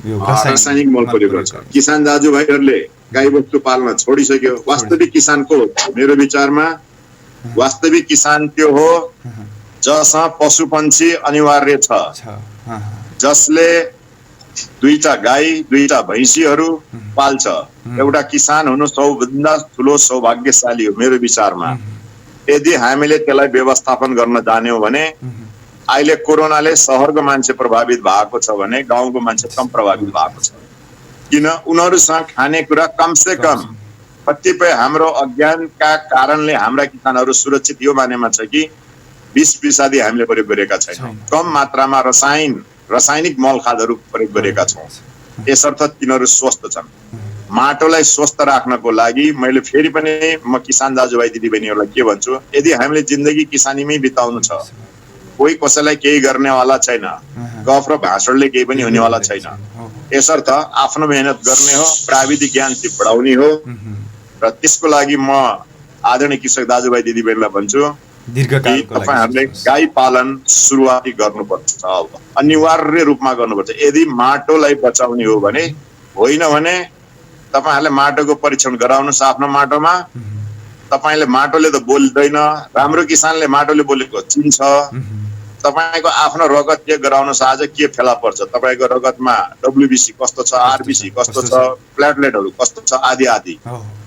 रासायनिक मल प्रयोग गर्छ। किसान दाजुभाइहरूले गाई बस्तु पाल्न छोडिसक्यो। वास्तविक किसान को मेरो विचारमा वास्तविक किसान त्यो हो जसमा पशु पन्छी अनिवार्य छ, जसले 2टा गाई 2टा भैँसीहरू पाल्छ। एउटा किसान हुनु सबभन्दा ठुलो सौभाग्यशाली हो मेरो विचारमा। यदि हामीले त्यसलाई व्यवस्थापन गर्न जान्यौँ भने अहिले कोरोनाले शहरको मान्छे प्रभावित भएको छ भने गाउँको मान्छे कम प्रभावित भएको छ। किन उनीहरूसँग खानेकुरा कमसे कम कतिपय हाम्रो अज्ञानका कारणले हाम्रा किसानहरू सुरक्षित यो मानेमा छ कि 20% हामीले प्रयोग गरेका छैनौँ। कम मात्रामा रासायनिक मल खादहरू प्रयोग गरेका छौँ। यसर्थ तिनीहरू स्वस्थ छन्। माटोलाई स्वस्थ राख्नको लागि मैले फेरि पनि म किसान दाजुभाइ दिदीबहिनीहरूलाई के भन्छु, यदि हामीले जिन्दगी किसानीमै बिताउनु छ, कोही कसैलाई केही गर्नेवाला छैन, गफ र भाषणले केही पनि हुनेवाला छैन। यसर्थ आफ्नो मेहनत गर्ने हो, प्राविधिक ज्ञान चाहिँ बढाउने हो र त्यसको लागि म आदरणीय कृषक दाजुभाइ दिदीबहिनीलाई भन्छु तपाईहरुले गाई पालन सुरुवाती गर्नुपर्छ। अनिवार्य रूपमा गर्नुपर्छ। यदि माटोलाई बचाउने हो भने, होइन भने तपाईहरुले माटोको परीक्षण गराउनुस् आफ्नो माटोमा। तपाईले माटोले त बोल्दैन, राम्रो किसानले माटोले बोलेको चिन्छ। तपाईको आफ्नो रगत चेक गराउनुस् आज के फेला पर्छ, तपाईको रगतमा डब्ल्युबीसी कस्तो छ, आरबीसी कस्तो छ, प्लेटलेटहरु कस्तो छ आदि आदि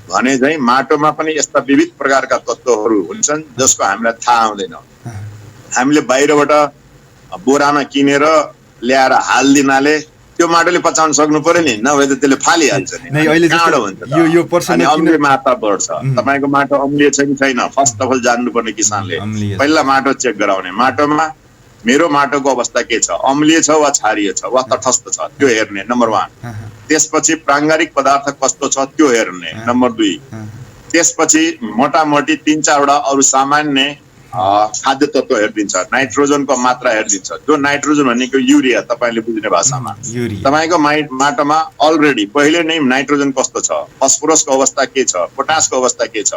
भने चाहिँ माटोमा पनि यस्ता विविध प्रकारका तत्त्वहरू हुन्छन् जसको हामीलाई थाहा हुँदैन। हामीले बाहिरबाट बोरामा किनेर ल्याएर हाल्दिनाले त्यो माटोले पचाउन सक्नु पर्यो नि, नभए त त्यसले फालिहाल्छ नि। काँडो हुन्छ अनि अम्लीय मात्रा बढ्छ। तपाईको माटो अम्लीय छ कि छैन फर्स्ट अफ अल जान्नुपर्ने किसानले। पहिला माटो चेक गराउने, माटोमा मेरो माटोको अवस्था के छ, अम्लीय छ वा क्षारीय छ वा तटस्थ छ त्यो हेर्ने नम्बर 1। त्यसपछि प्राङ्गारिक पदार्थ कस्तो छ त्यो हेर्ने, नम्बर 2। त्यसपछि मोटामोटी 3-4 वटा अरू सामान्य खाद्य तत्व हेरिदिन्छ, नाइट्रोजनको मात्रा हेरिदिन्छ। जो नाइट्रोजन भनेको युरिया तपाईले बुझ्ने भाषामा, तपाईको माटोमा अलरेडी पहिले नै नाइट्रोजन कस्तो छ, फस्फोरसको अवस्था के छ, पोटासको अवस्था के छ,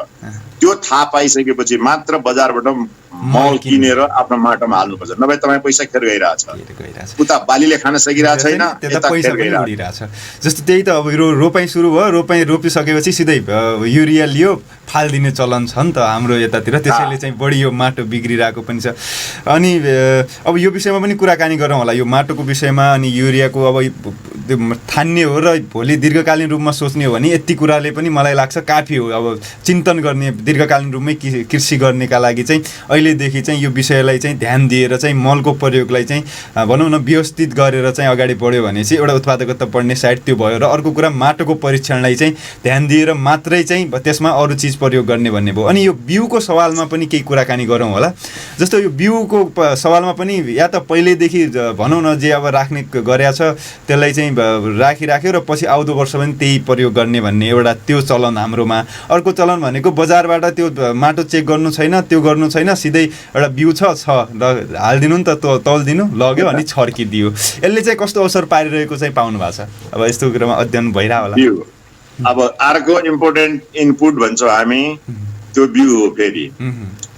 त्यो थाहा पाइसकेपछि मात्र बजारबाट मल किनेर आफ्नो माटोमा हाल्नुपर्छ, नभए तपाईँ पैसा खेर गइरहेछ। उता बालीले खान सकिरहेको छैन, यता पैसा पनि उडिरहेछ। जस्तो त्यही त अब रोपाई सुरु भयो, रोपिसकेपछि सिधै युरिया लियो फालिदिने चलन छ नि त हाम्रो यतातिर, त्यसैले चाहिँ बढी यो माटो बिग्रिरहेको पनि छ। अनि अब यो विषयमा पनि कुराकानी गरौँ होला, यो माटोको विषयमा। अनि युरियाको अब ठान्ने हो र भोलि दीर्घकालीन रूपमा सोच्ने हो भने यति कुराले पनि मलाई लाग्छ काफी हो। अब चिन्तन गर्ने, दीर्घकालीन रूपमै कृषि गर्नेका लागि चाहिँ अहिलेदेखि चाहिँ यो विषयलाई चाहिँ ध्यान दिएर चाहिँ मलको प्रयोगलाई चाहिँ भनौँ न व्यवस्थित गरेर चाहिँ अगाडि बढ्यो भने चाहिँ एउटा उत्पादकता बढ्ने साइड त्यो भयो। र अर्को कुरा माटोको परीक्षणलाई चाहिँ ध्यान दिएर मात्रै चाहिँ त्यसमा अरू चिज प्रयोग गर्ने भन्ने भयो। अनि यो बिउको सवालमा पनि केही कुराकानी गरौँ होला। जस्तो यो बिउको सवालमा पनि या त पहिल्यैदेखि भनौँ न जे अब राख्ने गरेका छ त्यसलाई चाहिँ राखिराख्यो र पछि आउँदो वर्ष पनि त्यही प्रयोग गर्ने भन्ने एउटा त्यो चलन हाम्रोमा। अर्को चलन भनेको बजारबाट त्यो माटो चेक गर्नु छैन, त्यो गर्नु छैन, सिधै एउटा बिउ छ र हालिदिनु नि त, तौलिदिनु लग्यो अनि छर्किदियो। यसले चाहिँ कस्तो असर पारिरहेको चाहिँ पाउनु भएको छ? अब यस्तो कुरामा अध्ययन भइरह होला। अब अर्को इम्पोर्टेन्ट इनपुट भन्छौँ हामी, त्यो बिउ हो। फेरि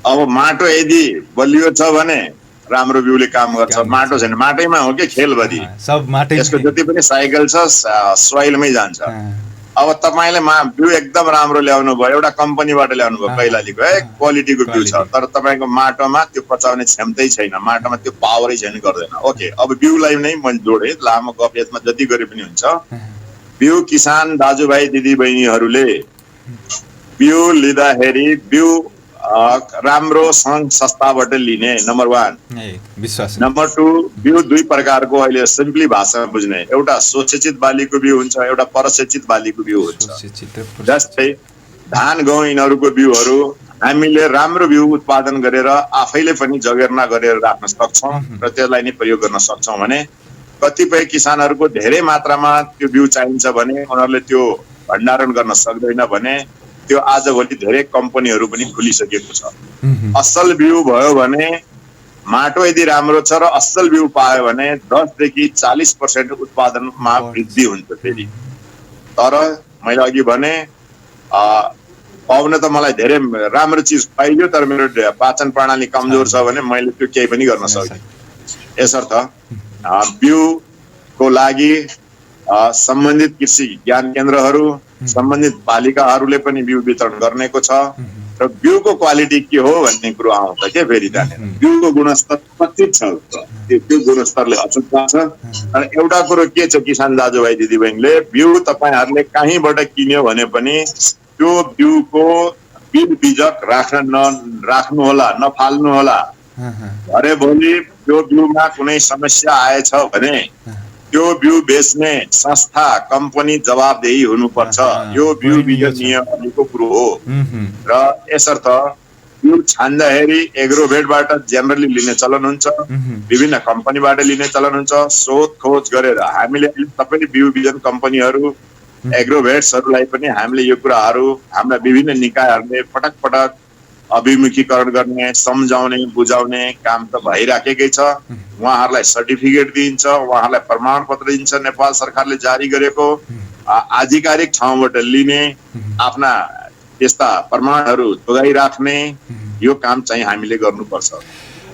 अब माटो यदि बलियो छ भने राम्रो बिउले काम गर्छ, माटो छैन माटैमा हो कि खेलभरि सब माटै, यसको जति पनि साइकल छ सोइलमै जान्छ। अब तपाईले बिउ एकदम राम्रो ल्याउनु भयो, एउटा कम्पनीबाट ल्याउनु भयो कैलालीको, क्वालिटीको बिउ छ, तर तपाईको माटोमा त्यो पचाउने क्षमतै छैन, माटोमा त्यो पावरै छैन, गर्दैन। ओके, अब बिउलाई नै मैले जोडे, लामो गफ यसमा जति गरे पनि हुन्छ। बिउ किसान दाजुभाइ दिदीबहिनीहरूले बिउ लिँदाखेरि बिउ राम्रो सङ्घ संस्थाबाट लिने, नम्बर 1 विश्वास। नम्बर 2 बिउ 2 प्रकारको अहिले सिम्पली भाषामा बुझ्ने, एउटा स्वशिक्षित बालीको बिउ हुन्छ, एउटा परशिक्षित बालीको बिउ हुन्छ। जस्तै धान गहुँ यिनीहरूको बिउहरू हामीले राम्रो बिउ उत्पादन गरेर आफैले पनि जगेर्ना गरेर राख्न सक्छौँ र त्यसलाई नै प्रयोग गर्न सक्छौँ भने कतिपय किसानहरूको धेरै मात्रामा त्यो बिउ चाहिन्छ भने उनीहरूले त्यो भण्डारण गर्न सक्दैन भने त्यो आजभोलि धेरै कम्पनीहरू पनि खुलिसकेको छ। असल बिउ भयो भने, माटो यदि राम्रो छ र असल बिउ पायो भने 10 देखि 40% उत्पादनमा वृद्धि हुन्छ फेरि। तर मैले अघि भने पाउन त मलाई धेरै राम्रो चिज पाइयो, तर मेरो पाचन प्रणाली कमजोर छ भने मैले त्यो केही पनि गर्न सक्दिनँ। यसर्थ बिउको लागि सम्बन्धित कृषि ज्ञान केन्द्रहरू, सम्बन्धित पालिकाहरूले पनि बिउ वितरण गर्नेको छ। र बिउको क्वालिटी के हो भन्ने कुरो आउँछ के फेरि जानेर बिउको गुणस्तर कति छ, त्यो गुणस्तरले असर पार्छ। र एउटा कुरो के छ किसान दाजुभाइ दिदीबहिनीले, बिउ तपाईहरूले कहीँबाट किन्यो भने पनि त्यो बिउको बिउ बिजक राख्नु होला, नफाल्नु होला। भरे भोलि त्यो बिउमा कुनै समस्या आएछ भने त्यो बिउ बेच्ने संस्था, कम्पनी जवाबदेही हुनुपर्छ। यो बिउ बिजन नियमको कुरो हो। र यसर्थ बिउ छान्दाखेरि एग्रोभेटबाट जेनरली लिने चलन हुन्छ, विभिन्न कम्पनीबाट लिने चलन हुन्छ। शोध खोज गरेर हामीले सबै बिउ बिजन कम्पनीहरू, एग्रोभेट्सहरूलाई पनि हामीले यो कुराहरू हाम्रा विभिन्न निकायहरूले पटक पटक अभिमुखीकरण गर्ने, सम्झाउने, बुझाउने काम त भइराखेकै छ। उहाँहरूलाई सर्टिफिकेट दिइन्छ, उहाँहरूलाई प्रमाणपत्र दिन्छ, नेपाल सरकारले जारी गरेको आधिकारिक ठाउँबाट लिने, आफ्ना यस्ता प्रमाणहरू जोगाइराख्ने, यो काम चाहिँ हामीले गर्नुपर्छ।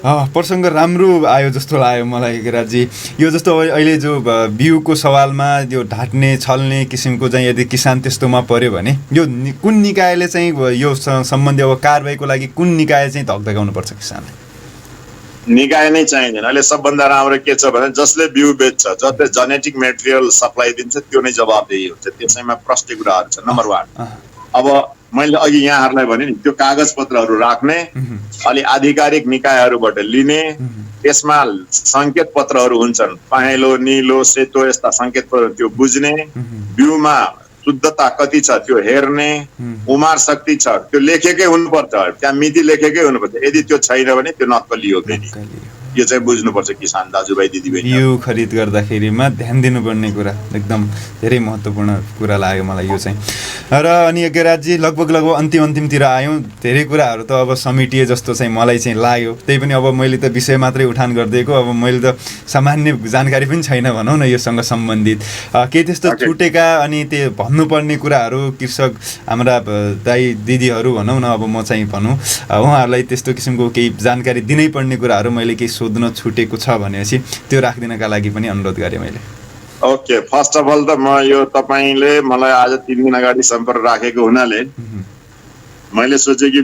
प्रसङ्ग राम्रो आयो जस्तो लाग्यो मलाई गिराजी। यो जस्तो अहिले जो बिउको सवालमा यो ढाट्ने छल्ने किसिमको चाहिँ यदि किसान त्यस्तोमा पर्यो भने यो कुन निकायले चाहिँ यो सम्बन्धी अब कारबाहीको लागि कुन निकाय चाहिँ धकधकाउनु पर्छ किसानलाई? निकाय नै चाहिँदैन। अहिले सबभन्दा राम्रो के छ भने जसले बिउ बेच्छ, जसले जेनेटिक मेटेरियल सप्लाई दिन्छ त्यो नै जवाबदेही हुन्छ। त्यसैमा प्रष्ट कुराहरू छ। नम्बर 1 अब मैले अघि यहाँहरूलाई भने नि त्यो कागज पत्रहरू राख्ने, अलि आधिकारिक निकायहरूबाट लिने, त्यसमा सङ्केत पत्रहरू हुन्छन्, पहेँलो, नीलो, सेतो यस्ता सङ्केत पत्र, त्यो बुझ्ने, बिउमा शुद्धता कति छ त्यो हेर्ने, उमार शक्ति छ त्यो लेखेकै हुनुपर्छ, त्यहाँ मिति लेखेकै हुनुपर्छ। यदि त्यो छैन भने त्यो नक्कली हो फेरि। यो चाहिँ बुझ्नुपर्छ किसान दाजुभाइ दिदीबहिनी। बिउ खरिद गर्दाखेरिमा ध्यान दिनुपर्ने कुरा एकदम धेरै महत्त्वपूर्ण कुरा लाग्यो मलाई यो चाहिँ। र अनि यज्ञराजजी लगभग अन्तिमतिर आयौँ। धेरै कुराहरू त अब समेटिए जस्तो चाहिँ मलाई चाहिँ लाग्यो। त्यही पनि अब मैले त विषय मात्रै उठान गरिदिएको, अब मैले त सामान्य जानकारी पनि छैन भनौँ न योसँग सम्बन्धित। केही त्यस्तो छुटेका अनि त्यो भन्नुपर्ने कुराहरू कृषक हाम्रा दाइ दिदीहरू भनौँ न, अब म चाहिँ भनौँ उहाँहरूलाई त्यस्तो किसिमको केही जानकारी दिनै पर्ने कुराहरू मैले केही सोध्न छुटेको छ भनेपछि त्यो राखिदिनका लागि पनि अनुरोध गरेँ मैले। ओके, फर्स्ट अफ अल त म यो तपाईँले मलाई आज 3 दिन अगाडि सम्पर्क राखेको हुनाले मैले सोचेँ कि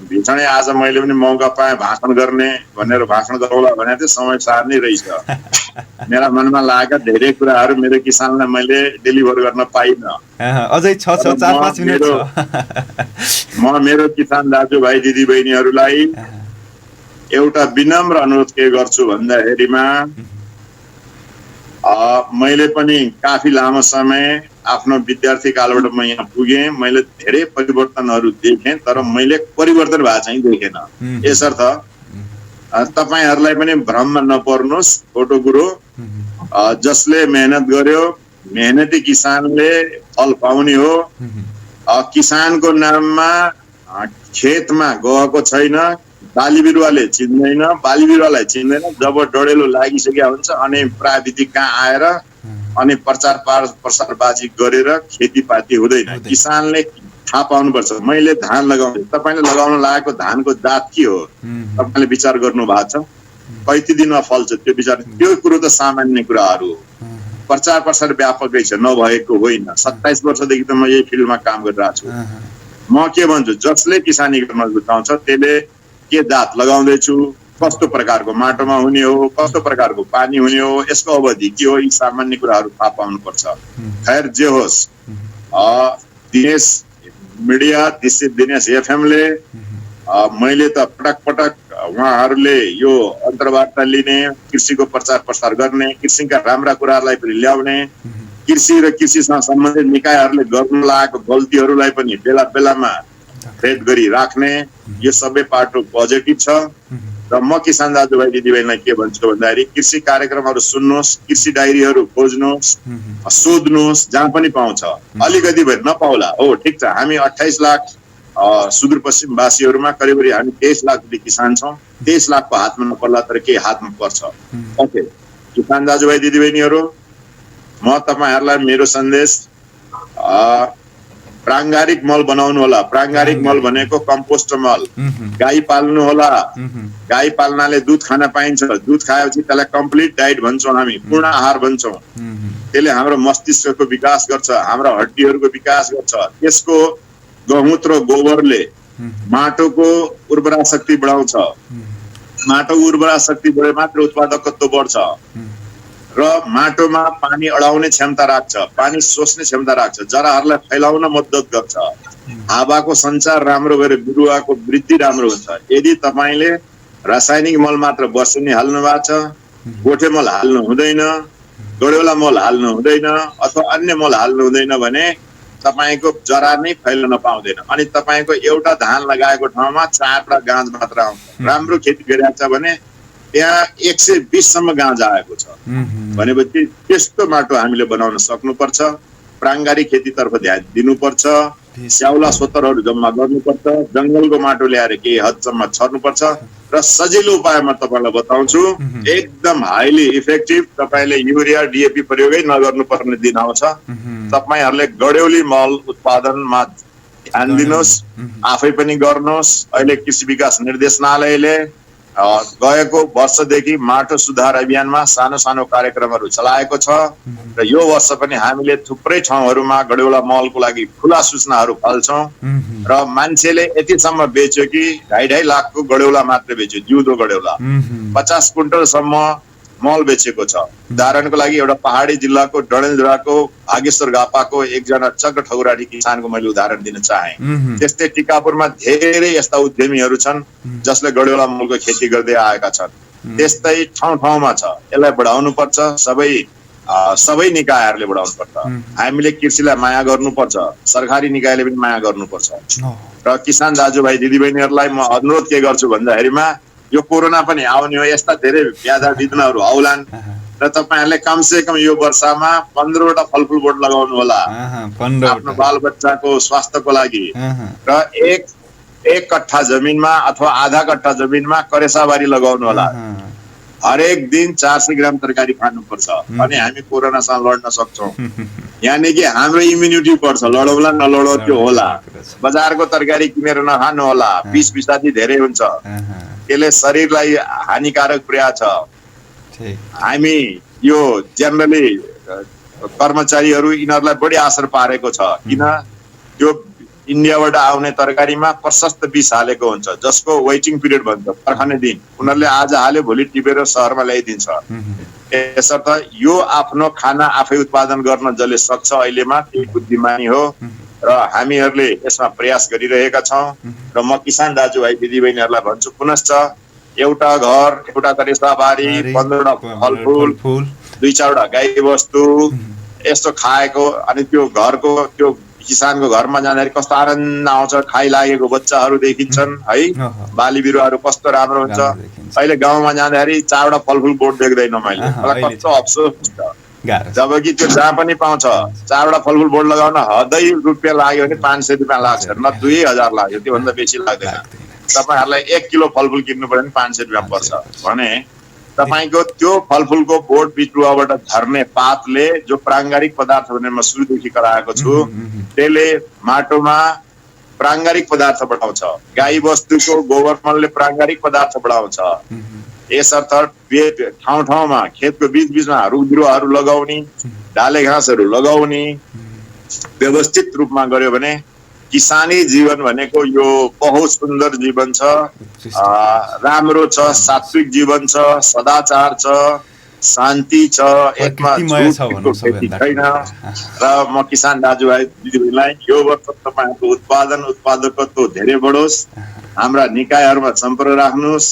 भित्रै आज मैले पनि मौका पाएँ भाषण गर्ने भनेर भाषण गरौँला भने चाहिँ समय सार्नै रहेछ। मेरा मनमा लागेका धेरै कुराहरू मेरो किसानलाई मैले डेलिभर गर्न पाइनँ। अझै 4-5 मिनेट छ। म मेरो किसान दाजुभाइ दिदीबहिनीहरूलाई एउटा विनम्र अनुरोध के गर्छु भन्दाखेरिमा मैले पनि काफी लामो समय आफ्नो विद्यार्थी कालबाट म यहाँ पुगेँ। मैले धेरै परिवर्तनहरू देखेँ, तर मैले परिवर्तन भएको चाहिँ देखेन। यसर्थ तपाईँहरूलाई पनि भ्रममा नपर्नुहोस्। छोटो कुरो, जसले मेहनत गर्यो मेहनती किसानले फल पाउने हो। किसानको नाममा खेतमा गएको छैन, बाली बिरुवाले चिन्दैन, बाली बिरुवालाई चिन्दैन। जब डढेलो लागिसकेका हुन्छ अनि प्राविधिक कहाँ आएर अनि प्रसारबाजी गरेर खेतीपाती हुँदैन। किसानले थाहा पाउनुपर्छ। मैले धान लगाउँछु, तपाईँले लगाउन लागेको धानको जात के हो तपाईँले विचार गर्नु भएको छ? कति दिनमा फल्छ त्यो विचार? त्यो कुरो त सामान्य कुराहरू हो। प्रसार व्यापकै छ, नभएको होइन। 27 वर्षदेखि त म यही फिल्डमा काम गरिरहेको छु। म के भन्छु, जसले किसानी गर्न रुचाउँछ त्यसले के जात लगाउँदैछु, कस्तो प्रकारको माटोमा हुने हो, कस्तो प्रकारको पानी हुने हो, यसको अवधि के हो, यी सामान्य कुराहरू थाहा पाउनुपर्छ। खैर जे होस्, दिनेश मिडिया, दिनेश एफएमले मैले त पटक उहाँहरूले यो अन्तर्वार्ता लिने, कृषिको प्रसार गर्ने, कृषिका राम्रा कुराहरूलाई पनि ल्याउने, कृषि र कृषिसँग सम्बन्धित निकायहरूले गर्नु लागेको गल्तीहरूलाई पनि बेला बेलामा थ्रेट गरी राख्ने, यो सबै पाटो पोजिटिभ छ। र म किसान दाजुभाइ दिदीबहिनीलाई के भन्छु भन्दाखेरि कृषि कार्यक्रमहरू सुन्नुहोस्, कृषि डायरीहरू खोज्नुहोस्, सोध्नुहोस्, जहाँ पनि पाउँछ। अलिकति भए नपाउला हो, ठिक छ। हामी 28 लाख सुदूरपश्चिमवासीहरूमा करिब हामी 23 लाख जति किसान छौँ। 23 लाखको हातमा नपर्ला तर केही हातमा पर्छ। ओके, किसान दाजुभाइ दिदीबहिनीहरू, म तपाईँहरूलाई मेरो सन्देश, प्राङ्गारिक मल बनाउनु होला। प्राङ्गारिक मल भनेको कम्पोस्ट मल। गाई पाल्नु होला। गाई पाल्नाले दुध खान पाइन्छ। दुध खाएपछि त्यसलाई कम्प्लिट डाइट भन्छौँ हामी, पूर्ण आहार भन्छौँ। त्यसले हाम्रो मस्तिष्कको विकास गर्छ, हाम्रो हड्डीहरूको विकास गर्छ। त्यसको गहुँत र गोबरले माटोको उर्वरा शक्ति बढाउँछ। माटोको उर्वरा शक्ति बढे मात्र उत्पादकत्व बढ्छ र माटोमा पानी अडाउने क्षमता राख्छ, पानी सोच्ने क्षमता राख्छ, जराहरूलाई फैलाउन मद्दत गर्छ। हावाको सञ्चार राम्रो गरे बिरुवाको वृद्धि राम्रो हुन्छ। यदि तपाईँले रासायनिक मल मात्र बर्सेनी हाल्नु भएको छ, गोठे मल हाल्नु हुँदैन, गडेउला मल हाल्नु हुँदैन, अथवा अन्य मल हाल्नु हुँदैन भने तपाईँको जरा नै फैलन पाउँदैन। अनि तपाईँको एउटा धान लगाएको ठाउँमा 4 र गाँज मात्र आउँछ। राम्रो खेती गरिरहेको छ भने त्यहाँ 120 सम्म गाँज आएको छ भनेपछि त्यस्तो माटो हामीले बनाउन सक्नुपर्छ। प्राङ्गारिक खेतीतर्फ ध्यान दिनुपर्छ। स्याउला सोतरहरू जम्मा गर्नुपर्छ। जङ्गलको माटो ल्याएर केही हदसम्म छर्नुपर्छ। र सजिलो उपायमा तपाईँलाई बताउँछु, एकदम हाइली इफेक्टिभ, तपाईँले युरिया डिएपी प्रयोगै नगर्नुपर्ने दिन आउँछ। तपाईँहरूले गडेउली मल उत्पादनमा ध्यान दिनुहोस्, आफै पनि गर्नुहोस्। अहिले कृषि विकास निर्देशनालयले गएको वर्षदेखि माटो सुधार अभियानमा सानो सानो कार्यक्रमहरू चलाएको छ र यो वर्ष पनि हामीले थुप्रै ठाउँहरूमा गडेउला मलको लागि खुला सूचनाहरू फाल्छौँ। र मान्छेले यतिसम्म बेच्यो कि 2.5 लाखको गडेउला मात्र बेच्यो, जिउँदो गडेउला 50 क्विन्टलसम्म मल बेचेको छ। उदाहरणको लागि एउटा पहाडी जिल्लाको डडेलधुराको भागेश्वर गापाको एकजना चक्र ठकुराडी किसानको मैले उदाहरण दिन चाहे। त्यस्तै टिकापुरमा धेरै यस्ता उद्यमीहरू छन् जसले गडेउला मलको खेती गर्दै आएका छन्। त्यस्तै ठाउँ ठाउँमा छ। यसलाई बढाउनु पर्छ। सबै निकायहरूले बढाउनु पर्छ। हामीले कृषिलाई माया गर्नुपर्छ, सरकारी निकायले पनि माया गर्नुपर्छ। र किसान दाजुभाइ दिदीबहिनीहरूलाई म अनुरोध के गर्छु भन्दाखेरिमा यो कोरोना पनि आउने हो, यस्ता धेरै व्याधा विघ्नहरू आउलान् र तपाईहरुले कमसे कम यो वर्षमा 15 वटा फलफुल बोट लगाउनु होला आफ्नो बालबच्चाको स्वास्थ्यको लागि। र एक कट्ठा जमिनमा अथवा आधा कट्ठा जमिनमा करेसाबारी लगाउनु होला। हरेक दिन 400 ग्राम तरकारी खानुपर्छ अनि हामी कोरोनासँग लड्न सक्छौं। यानी कि हाम्रो इम्युनिटी बढ्छ, लडौला नलडौ त्यो होला। बजारको तरकारी किनेर नखानु होला, विष विषादी धेरै हुन्छ, त्यसले शरीरलाई हानिकारक पुर्याछ। हामी यो जनरली कर्मचारीहरू यिनीहरूलाई बढी असर पारेको छ, किन त्यो इन्डियाबाट आउने तरकारीमा प्रशस्त विष हालेको हुन्छ, जसको वेटिङ पिरियड भन्छ, पर्खने दिन। उनीहरूले आज हाल्यो भोलि टिपेर शहरमा ल्याइदिन्छ। यसर्थ यो आफ्नो खाना आफै उत्पादन गर्न जसले सक्छ अहिलेमा त्यही बुद्धिमानी हो र हामीहरूले यसमा प्रयास गरिरहेका छौं। र म किसान दाजुभाइ दिदीबहिनीहरूलाई भन्छु, पुनश्च एउटा घर, एउटा करेसाबारी, 15 फलफुल, 2-4 गाई वस्तु यस्तो खाएको, अनि त्यो घरको त्यो किसानको घरमा जाँदाखेरि कस्तो आनन्द आउँछ, खाइलागेको बच्चाहरू देखिन्छन् है, बाली बिरुवाहरू कस्तो राम्रो हुन्छ। अहिले गाउँमा जाँदाखेरि 4 फलफुल बोट देख्दैन मैले, मलाई कस्तो अफसोस छ। जबकि त्यो जहाँ पनि पाउँछ 4 फलफुल बोट लगाउन हदै रुपियाँ लाग्यो भने 500 रुपियाँ लाग्छ, न 2000 लाग्यो, त्योभन्दा बेसी लाग्दैन। तपाईहरुलाई 1 किलो फलफुल किन्नु पर्यो भने 500 रुपियाँ पर्छ भने तपाईको त्यो फलफुलको बोट बिरुवाबाट झर्ने पातले जो प्राङ्गारिक पदार्थ भने म सुरुदेखि कराएको छु, त्यसले माटोमा प्राङ्गारिक पदार्थ बढाउँछ। गाई वस्तुको गोबर मलले प्राङ्गारिक पदार्थ बढाउँछ। यसर्थ ठाउँ ठाउँमा खेतको बीच बीचमा रुख बिरुवाहरू लगाउने, डाले घाँसहरू लगाउने व्यवस्थित रूपमा गर्यो भने किसानी जीवन भनेको यो बहुत सुन्दर जीवन छ, राम्रो छ, सात्विक जीवन छ, सदाचार छ, शान्ति छ, एकमा छैन। र म किसान दाजुभाइ दिदीबहिनीलाई यो वर्ष तपाईहरुको उत्पादकत्व धेरै बढोस्, हाम्रा निकायहरुमा सम्पर्क राख्नुस्,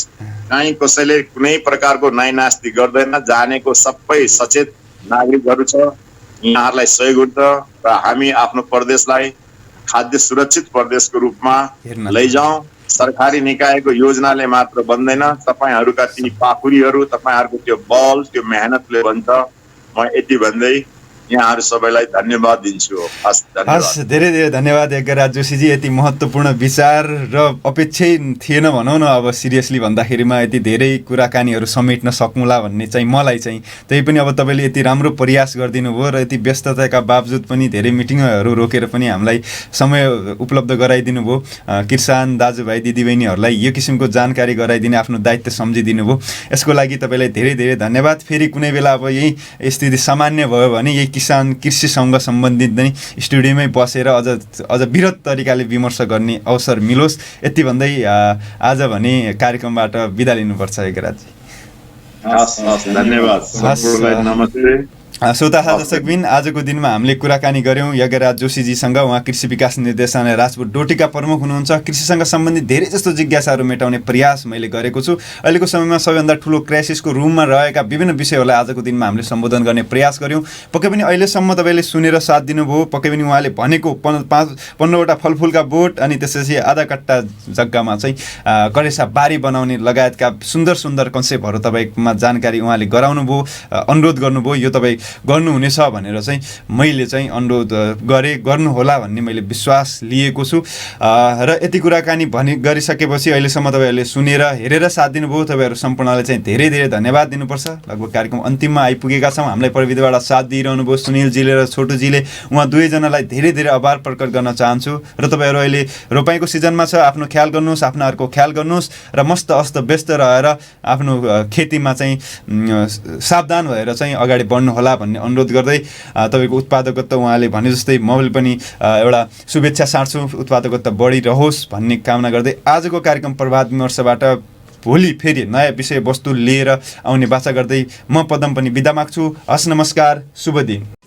कहीँ कसैले कुनै प्रकारको नाइनास्ती गर्दैन, जानेको सबै सचेत नागरिकहरू छ, यहाँहरूलाई सहयोग हुन्छ र हामी आफ्नो प्रदेशलाई खाद्य सुरक्षित प्रदेशको रूपमा लैजाउँ। सरकारी निकायको योजनाले मात्र बन्दैन, तपाईहरुका ती पाखुरीहरू, तपाईहरुको त्यो बल, त्यो मेहनतले बन्छ। म यति भन्दै यहाँहरू सबैलाई धन्यवाद दिन्छु। हस्, धेरै धेरै धन्यवाद यज्ञराज जोशीजी। यति महत्त्वपूर्ण विचार र अपेक्षै थिएन भनौँ न, अब सिरियसली भन्दाखेरिमा यति धेरै कुराकानीहरू समेट्न सक्नुला भन्ने चाहिँ मलाई चाहिँ। त्यही पनि अब तपाईँले यति राम्रो प्रयास गरिदिनु भयो र यति व्यस्तताका बावजुद पनि धेरै मिटिङहरू रोकेर पनि हामीलाई समय उपलब्ध गराइदिनु भयो। किसान दाजुभाइ दिदीबहिनीहरूलाई यो किसिमको जानकारी गराइदिने आफ्नो दायित्व सम्झिदिनु भयो, यसको लागि तपाईँलाई धेरै धेरै धन्यवाद। फेरि कुनै बेला अब यही स्थिति सामान्य भयो भने यही कृषिसँग सम्बन्धित नै स्टुडियोमै बसेर अझ वृहत तरिकाले विमर्श गर्ने अवसर मिलोस्, यति भन्दै आज भने कार्यक्रमबाट बिदा लिनुपर्छ यज्ञराजजी। धन्यवाद, नमस्ते। श्रोता दर्शकबिन, आजको दिनमा हामीले कुराकानी गऱ्यौँ यज्ञराज जोशीजीसँग। उहाँ कृषि विकास निर्देशनालय राजपुर डोटीका प्रमुख हुनुहुन्छ। कृषिसँग सम्बन्धित धेरै जस्तो जिज्ञासाहरू मेटाउने प्रयास मैले गरेको छु। अहिलेको समयमा सबैभन्दा ठुलो क्राइसिसको रूपमा रहेका विभिन्न विषयहरूलाई आजको दिनमा हामीले सम्बोधन गर्ने प्रयास गऱ्यौँ। पक्कै पनि अहिलेसम्म तपाईँले सुनेर साथ दिनुभयो। पक्कै पनि उहाँले भनेको 15वटा फलफुलका बोट अनि त्यसपछि आधा कट्टा जग्गामा चाहिँ करेसा बारी बनाउने लगायतका सुन्दर सुन्दर कन्सेप्टहरू तपाईँमा जानकारी उहाँले गराउनुभयो, अनुरोध गर्नुभयो। यो तपाईँ गर्नुहुनेछ भनेर चाहिँ मैले चाहिँ अनुरोध गर्नुहोला भन्ने मैले विश्वास लिएको छु। र यति कुराकानी गरिसकेपछि अहिलेसम्म तपाईँहरूले सुनेर हेरेर साथ दिनुभयो, तपाईँहरू सम्पूर्णलाई चाहिँ धेरै धेरै धन्यवाद दिनुपर्छ। लगभग कार्यक्रम अन्तिममा आइपुगेका छौँ। हामीलाई प्रविधिबाट साथ दिइरहनु भयो सुनिलजीले र छोटुजीले, उहाँ दुवैजनालाई धेरै धेरै आभार प्रकट गर्न चाहन्छु। र तपाईँहरू अहिले रोपाइँको सिजनमा छ, आफ्नो ख्याल गर्नुहोस्, आफ्नाहरूको ख्याल गर्नुहोस् र मस्त अस्त व्यस्त रहेर आफ्नो खेतीमा चाहिँ सावधान भएर चाहिँ अगाडि बढ्नु होला भन्ने अनुरोध गर्दै तपाईँको उत्पादकत्व उहाँले भने जस्तै मैले पनि एउटा शुभेच्छा साट्छु, उत्पादकत्व बढिरहोस् भन्ने कामना गर्दै आजको कार्यक्रम प्रभात विमर्शबाट भोलि फेरि नयाँ विषयवस्तु लिएर आउने बाचा गर्दै म पदम पनि बिदा माग्छु। हस्, नमस्कार, शुभ दिन।